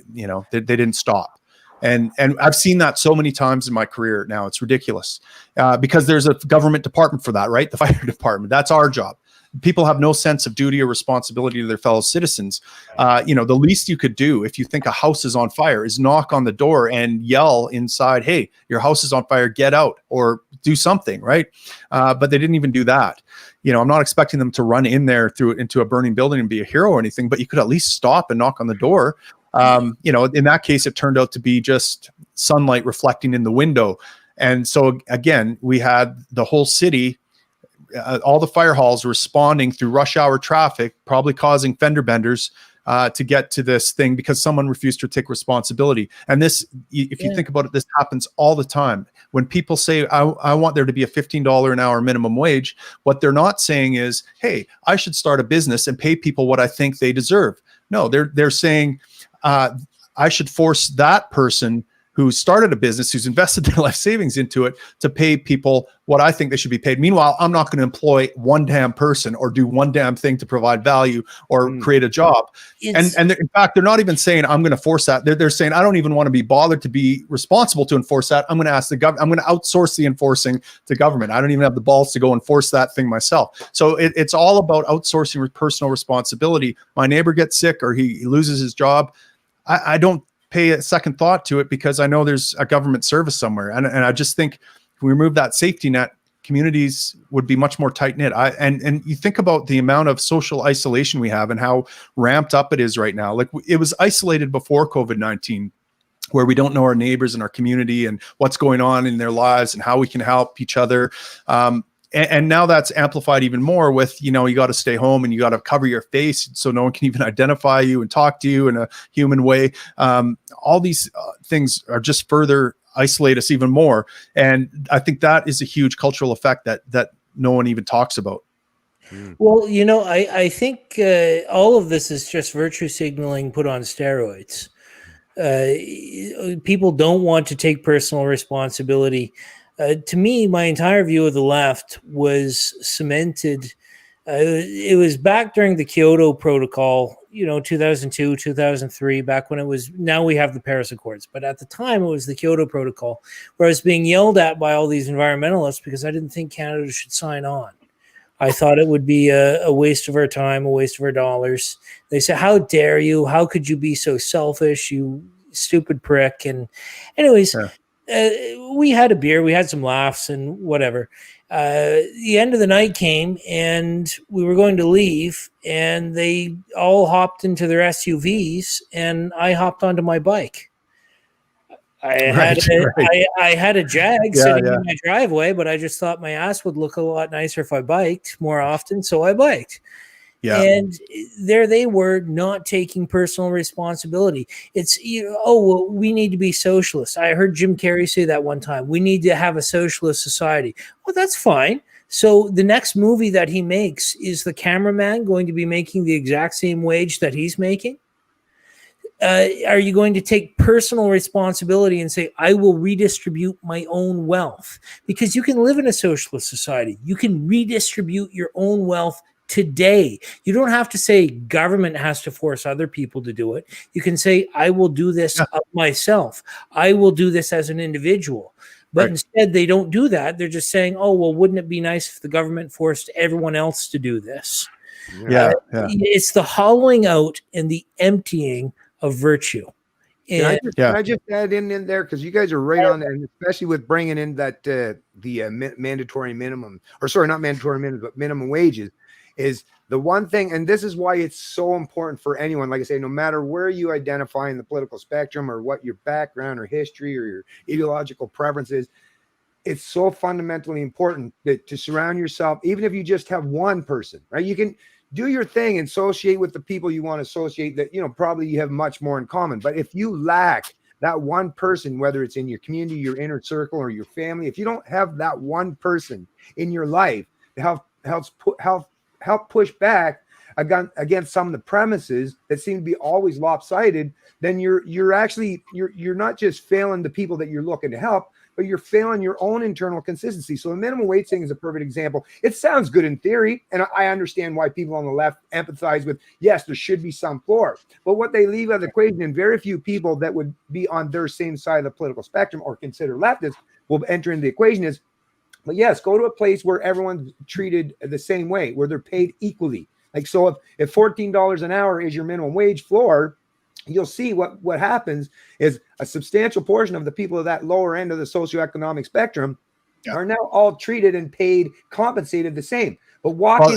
they didn't stop. And I've seen that so many times in my career now. It's ridiculous because there's a government department for that, right? The fire department. That's our job. People have no sense of duty or responsibility to their fellow citizens. The least you could do if you think a house is on fire is knock on the door and yell inside, hey, your house is on fire, get out, or do something, right? But they didn't even do that. I'm not expecting them to run in there into a burning building and be a hero or anything, but you could at least stop and knock on the door. In that case, it turned out to be just sunlight reflecting in the window. And so again, we had the whole city, all the fire halls responding through rush hour traffic, probably causing fender benders to get to this thing because someone refused to take responsibility. And this, if you think about it, this happens all the time. When people say, I want there to be a $15 an hour minimum wage, what they're not saying is, hey, I should start a business and pay people what I think they deserve. No, they're saying, I should force that person who started a business, who's invested their life savings into it, to pay people what I think they should be paid. Meanwhile, I'm not going to employ one damn person or do one damn thing to provide value or create a job. And in fact, they're not even saying I'm going to force that. They're saying I don't even want to be bothered to be responsible to enforce that. I'm going to ask the government. I'm going to outsource the enforcing to government. I don't even have the balls to go enforce that thing myself. So it's all about outsourcing with personal responsibility. My neighbor gets sick or he loses his job. I don't pay a second thought to it because I know there's a government service somewhere. And I just think if we remove that safety net, communities would be much more tight knit. And you think about the amount of social isolation we have and how ramped up it is right now. Like it was isolated before COVID-19, where we don't know our neighbors and our community and what's going on in their lives and how we can help each other. And now that's amplified even more with, you got to stay home and you got to cover your face so no one can even identify you and talk to you in a human way. All these things are just further isolate us even more. And I think that is a huge cultural effect that no one even talks about. Well, I think all of this is just virtue signaling put on steroids. People don't want to take personal responsibility. To me, my entire view of the left was cemented. It was back during the Kyoto Protocol, 2002, 2003, back when it was, now we have the Paris Accords. But at the time, it was the Kyoto Protocol, where I was being yelled at by all these environmentalists because I didn't think Canada should sign on. I thought it would be a waste of our time, a waste of our dollars. They said, how dare you? How could you be so selfish? You stupid prick. And anyways, we had a beer, we had some laughs and whatever. The end of the night came and we were going to leave, and they all hopped into their SUVs and I hopped onto my bike. I had a Jag sitting in my driveway, but I just thought my ass would look a lot nicer if I biked more often, so I biked. Yeah. And there they were, not taking personal responsibility. It's, oh, well, we need to be socialists. I heard Jim Carrey say that one time. We need to have a socialist society. Well, that's fine. So the next movie that he makes, is the cameraman going to be making the exact same wage that he's making? Are you going to take personal responsibility and say, I will redistribute my own wealth? Because you can live in a socialist society. You can redistribute your own wealth today. You don't have to say government has to force other people to do it. You can say, I will do this of myself. I will do this as an individual. But instead, they don't do that. They're just saying, oh, well, wouldn't it be nice if the government forced everyone else to do this? It's the hollowing out and the emptying of virtue. And can I just add in there, because you guys are right on that, and especially with bringing in that mandatory minimum, or sorry, not mandatory minimum, but minimum wages, is the one thing, and this is why it's so important for anyone, like I say, no matter where you identify in the political spectrum or what your background or history or your ideological preference is, it's so fundamentally important that to surround yourself, even if you just have one person, right? You can do your thing and associate with the people you want to associate that, probably you have much more in common. But if you lack that one person, whether it's in your community, your inner circle, or your family, if you don't have that one person in your life to help push back against some of the premises that seem to be always lopsided, then you're not just failing the people that you're looking to help, but you're failing your own internal consistency. So the minimum wage thing is a perfect example. It sounds good in theory, and I understand why people on the left empathize with, yes, there should be some floor. But what they leave out of the equation, and very few people that would be on their same side of the political spectrum or consider leftists will enter into the equation, is, but yes, go to a place where everyone's treated the same way, where they're paid equally. Like, so if $14 an hour is your minimum wage floor, you'll see what happens is a substantial portion of the people at that lower end of the socioeconomic spectrum are now all treated and paid, compensated the same. But walk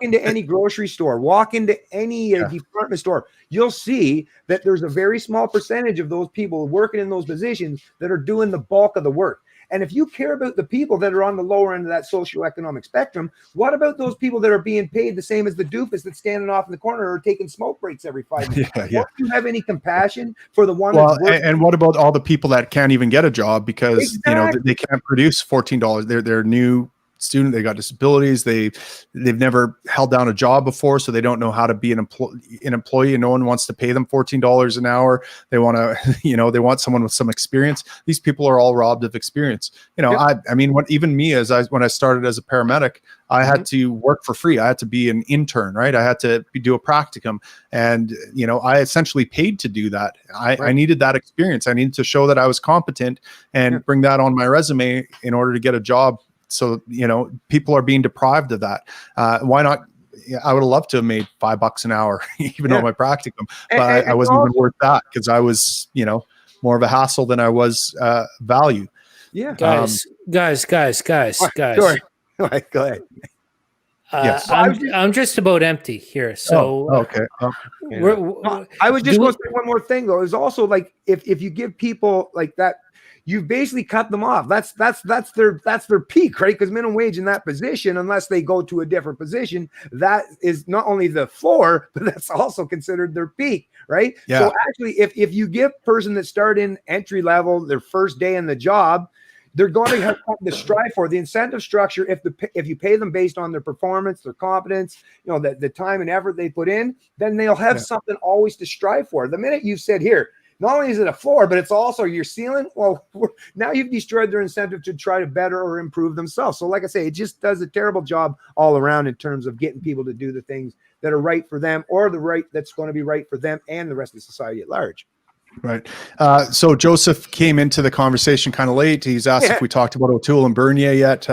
into any grocery store, walk into any department store, you'll see that there's a very small percentage of those people working in those positions that are doing the bulk of the work. And if you care about the people that are on the lower end of that socioeconomic spectrum, what about those people that are being paid the same as the doofus that's standing off in the corner or taking smoke breaks every 5 minutes? Don't you have any compassion for the one that's working? And what about all the people that can't even get a job because they can't produce $14? They're new student, they got disabilities, they've never held down a job before, so they don't know how to be an employee, and no one wants to pay them $14 an hour. They want to, they want someone with some experience. These people are all robbed of experience. I mean, even me, when I started as a paramedic, I had to work for free. I had to be an intern, right? I had to do a practicum, and I essentially paid to do that. I needed that experience. I needed to show that I was competent and bring that on my resume in order to get a job. So, people are being deprived of that. Why not? I would have loved to have made $5 an hour, even on my practicum, but I wasn't even worth that because I was, more of a hassle than I was value. Yeah. Guys. Sure. Go ahead. Yes. I'm just about empty here. So okay. I was just going to say one more thing though. Is also like if you give people like that, you've basically cut them off. That's their peak, right? Because minimum wage in that position, unless they go to a different position, that is not only the floor, but that's also considered their peak, right? Yeah. So actually, if you give a person that start in entry level their first day in the job, they're going to have something to strive for. The incentive structure, if you pay them based on their performance, their competence, the time and effort they put in, then they'll have something always to strive for. The minute you said here, not only is it a floor, but it's also your ceiling. Well, now you've destroyed their incentive to try to better or improve themselves. So like I say, it just does a terrible job all around in terms of getting people to do the things that are right for them or the right that's going to be right for them and the rest of society at large. Right. So Joseph came into the conversation kind of late. He's asked if we talked about O'Toole and Bernier yet.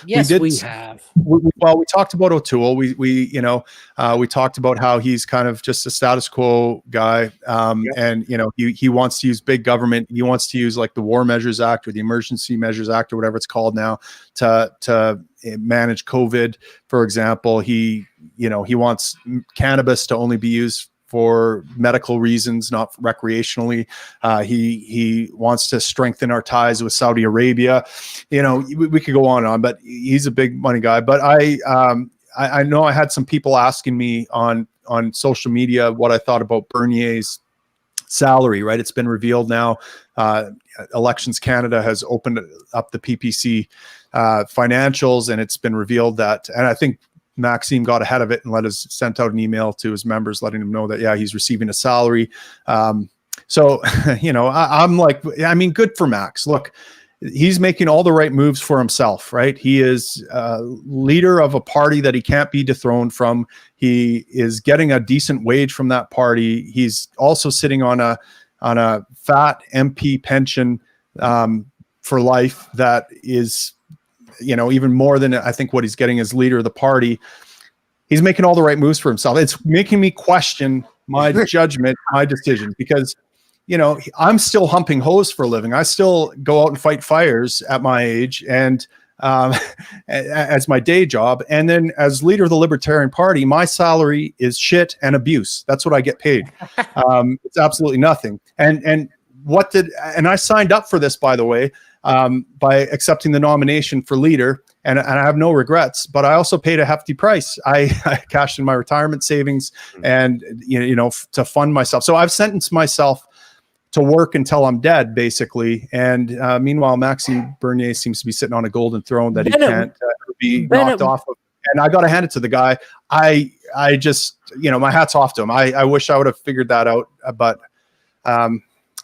Yes, we have. Well, we talked about O'Toole. We talked about how he's kind of just a status quo guy. And, he wants to use big government. He wants to use like the War Measures Act or the Emergency Measures Act or whatever it's called now to manage COVID, for example. He wants cannabis to only be used for medical reasons, not recreationally. He wants to strengthen our ties with Saudi Arabia. We could go on, but he's a big money guy. But I know I had some people asking me on social media what I thought about Bernier's salary, right? It's been revealed now. Elections Canada has opened up the PPC financials, and it's been revealed that, and I think Maxime got ahead of it and sent out an email to his members letting them know that, yeah, he's receiving a salary. So, I'm like, I mean, good for Max. Look, he's making all the right moves for himself, right? He is leader of a party that he can't be dethroned from. He is getting a decent wage from that party. He's also sitting on a fat MP pension for life that is, even more than I think what he's getting as leader of the party. He's making all the right moves for himself. It's making me question my judgment, my decision, because, I'm still humping hose for a living. I still go out and fight fires at my age and as my day job. And then as leader of the Libertarian Party, my salary is shit and abuse. That's what I get paid. It's absolutely nothing. And I signed up for this, by the way, by accepting the nomination for leader, and I have no regrets, but I also paid a hefty price. I cashed in my retirement savings and, to fund myself. So I've sentenced myself to work until I'm dead, basically. And meanwhile, Maxime Bernier seems to be sitting on a golden throne that he can't be knocked off of. And I got to hand it to the guy. I just, my hat's off to him. I wish I would have figured that out, but I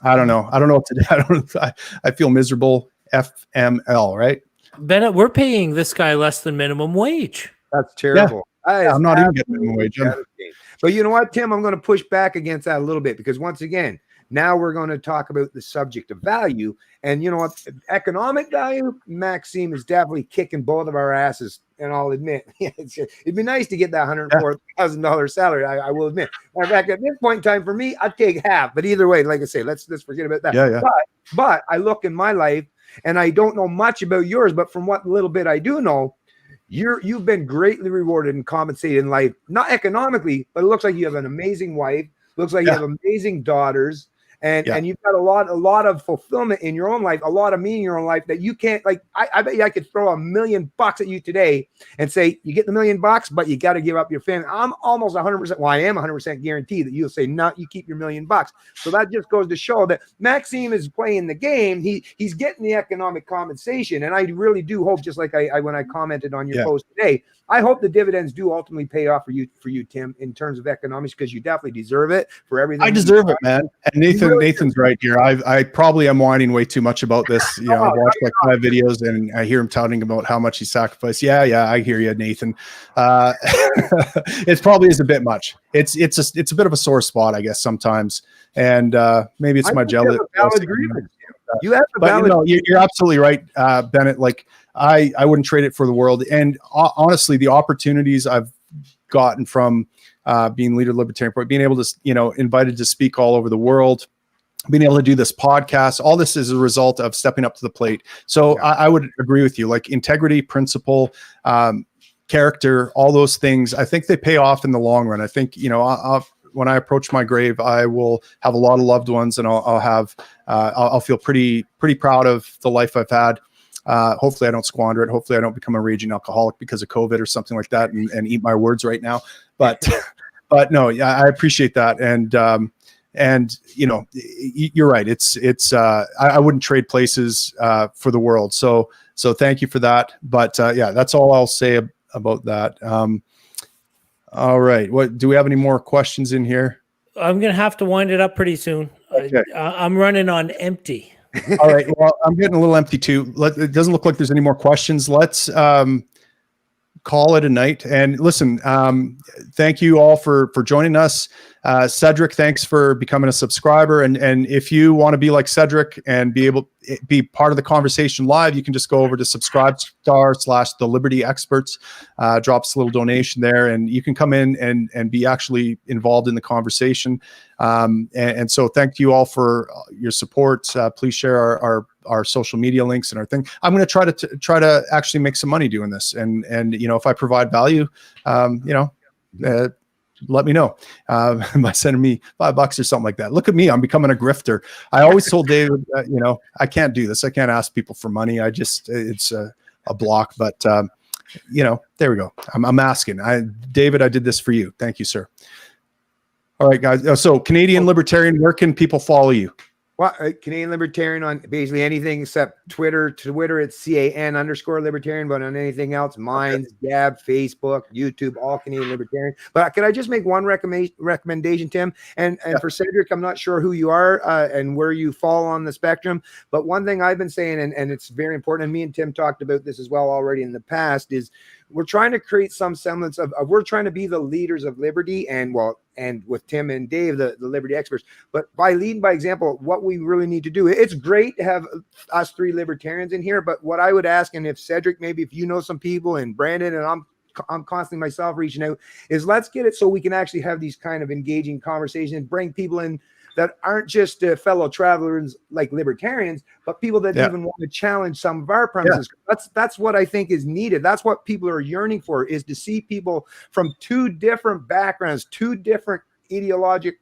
don't know. I don't know what to do. I feel miserable. FML, right? Bennett, we're paying this guy less than minimum wage. That's terrible. Yeah. I'm not even getting minimum wage. But you know what, Tim? I'm going to push back against that a little bit, because once again, now we're going to talk about the subject of value. And you know what? Economic value, Maxime is definitely kicking both of our asses. And I'll admit, it'd be nice to get that $104,000 salary. I will admit. In fact, at this point in time, for me, I'd take half. But either way, like I say, let's forget about that. Yeah. But I look in my life, and I don't know much about yours, but from what little bit I do know, you've been greatly rewarded and compensated in life, not economically, but it looks like you have an amazing wife. Looks like you have amazing daughters. And you've got a lot of fulfillment in your own life, a lot of meaning in your own life that you can't, like, I bet you I could throw $1 million at you today and say, you get the $1 million, but you got to give up your family. I'm almost 100%. Well, I am 100% guaranteed that you'll say, no, you keep your $1 million. So that just goes to show that Maxime is playing the game. He's getting the economic compensation. And I really do hope, just like I when I commented on your post today, I hope the dividends do ultimately pay off for you, Tim, in terms of economics, because you definitely deserve it for everything. I deserve it, man. And Nathan's right here. I probably am whining way too much about this. I've watched like 5 videos and I hear him touting about how much he sacrificed. Yeah, I hear you, Nathan. It probably is a bit much. It's a bit of a sore spot, I guess, sometimes. And maybe it's my jealous. You have you're absolutely right, Bennett. Like I wouldn't trade it for the world. And honestly, the opportunities I've gotten from being leader of the Libertarian Party, being able to, invited to speak all over the world, being able to do this podcast, all this is a result of stepping up to the plate. So I would agree with you, like integrity, principle, character, all those things. I think they pay off in the long run. I think, when I approach my grave, I will have a lot of loved ones, and I'll feel pretty proud of the life I've had. Hopefully I don't squander it. Hopefully I don't become a raging alcoholic because of COVID or something like that and eat my words right now. But no, I appreciate that. And you're right. It's I wouldn't trade places for the world. So thank you for that. But that's all I'll say about that. All right. What do we have any more questions in here? I'm going to have to wind it up pretty soon. Okay. I'm running on empty. All right. Well, I'm getting a little empty too. It doesn't look like there's any more questions. Let's call it a night. And listen, thank you all for joining us. Cedric, thanks for becoming a subscriber. And if you want to be like Cedric and be part of the conversation live, you can just go over to Subscribestar/The Liberty Experts, drop us a little donation there, and you can come in and be actually involved in the conversation. And so thank you all for your support. Please share our social media links and our thing. I'm going to try to actually make some money doing this. And if I provide value, let me know by sending me $5 or something like that. Look at me. I'm becoming a grifter. I always told David, I can't do this. I can't ask people for money. It's a block, but there we go. I'm asking. David, I did this for you. Thank you, sir. All right, guys. So Canadian Libertarian, where can people follow you? Well, Canadian Libertarian on basically anything except Twitter. Twitter, it's CAN_Libertarian, but on anything else, Minds, Gab, Facebook, YouTube, all Canadian Libertarian. But could I just make one recommendation, Tim? And for Cedric, I'm not sure who you are and where you fall on the spectrum, but one thing I've been saying, and it's very important, and me and Tim talked about this as well already in the past, is we're trying to create some semblance of we're trying to be the leaders of liberty, and with Tim and Dave, the liberty experts, but by leading by example, what we really need to do. It's great to have us three libertarians in here, but what I would ask, and if Cedric, maybe if you know some people, and Brandon, and I'm constantly myself reaching out, is let's get it so we can actually have these kind of engaging conversations and bring people in that aren't just fellow travelers like libertarians, but people that even want to challenge some of our premises. That's what I think is needed. That's what people are yearning for, is to see people from two different backgrounds, two different ideologies,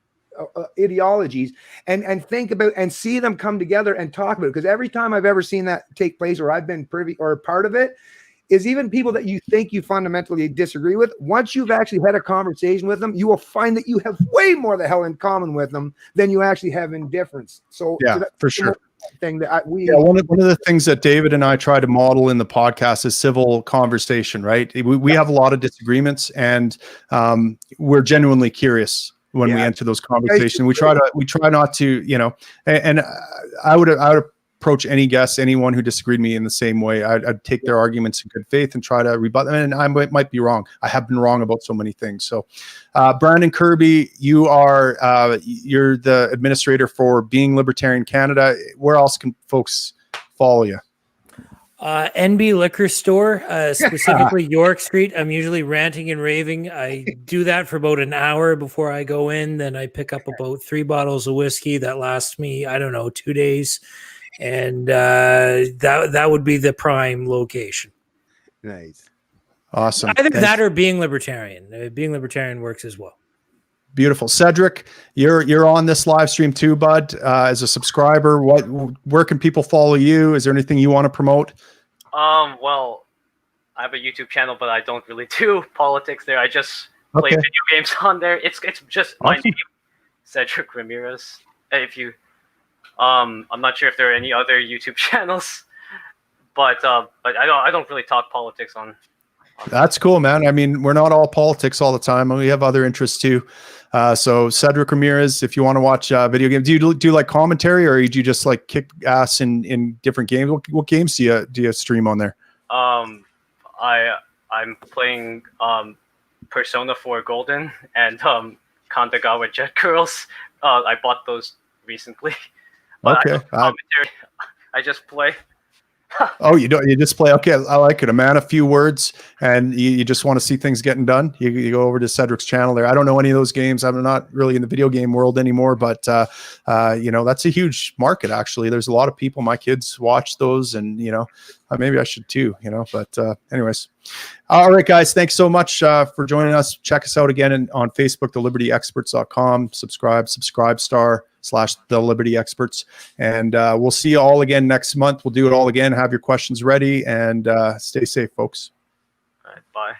and think about and see them come together and talk about it. Because every time I've ever seen that take place, or I've been privy or a part of it, is even people that you think you fundamentally disagree with, once you've actually had a conversation with them, you will find that you have way more the hell in common with them than you actually have in difference. So for sure. Thing that one of the things that David and I try to model in the podcast is civil conversation, right? We have a lot of disagreements, and we're genuinely curious when we enter those conversations. We try not to, and I would approach any guest, anyone who disagreed with me in the same way. I'd take their arguments in good faith and try to rebut them. And I might be wrong. I have been wrong about so many things. So, Brandon Kirby, you're the administrator for Being Libertarian Canada. Where else can folks follow you? NB Liquor Store, specifically York Street. I'm usually ranting and raving. I do that for about an hour before I go in. Then I pick up about 3 bottles of whiskey that lasts me, 2 days. And that would be the prime location. Nice. Awesome. Either that or Being Libertarian. Being Libertarian works as well. Beautiful. Cedric, you're on this live stream too, bud, as a subscriber. Where can people follow you? Is there anything you want to promote? Well, I have a YouTube channel, but I don't really do politics there. I just play video games on there. It's just my name, Cedric Ramirez. If you I'm not sure if there are any other YouTube channels, but I don't really talk politics on. That's cool, man. I mean, we're not all politics all the time. We have other interests too. So Cedric Ramirez, if you want to watch video games, do you do like commentary, or do you just like kick ass in different games? What games do you stream on there? I'm playing Persona 4 Golden and Kandagawa Jet Girls. I bought those recently. But okay. I just play. Oh, you just play. Okay, I like it. A man, a few words, and you just want to see things getting done. You go over to Cedric's channel there. I don't know any of those games. I'm not really in the video game world anymore, but that's a huge market. Actually, there's a lot of people. My kids watch those, and maybe I should too. But anyways, all right, guys. Thanks so much for joining us. Check us out again on Facebook, thelibertyexperts.com. Subscribestar/The Liberty Experts. And we'll see you all again next month. We'll do it all again. Have your questions ready, and stay safe, folks. All right, bye.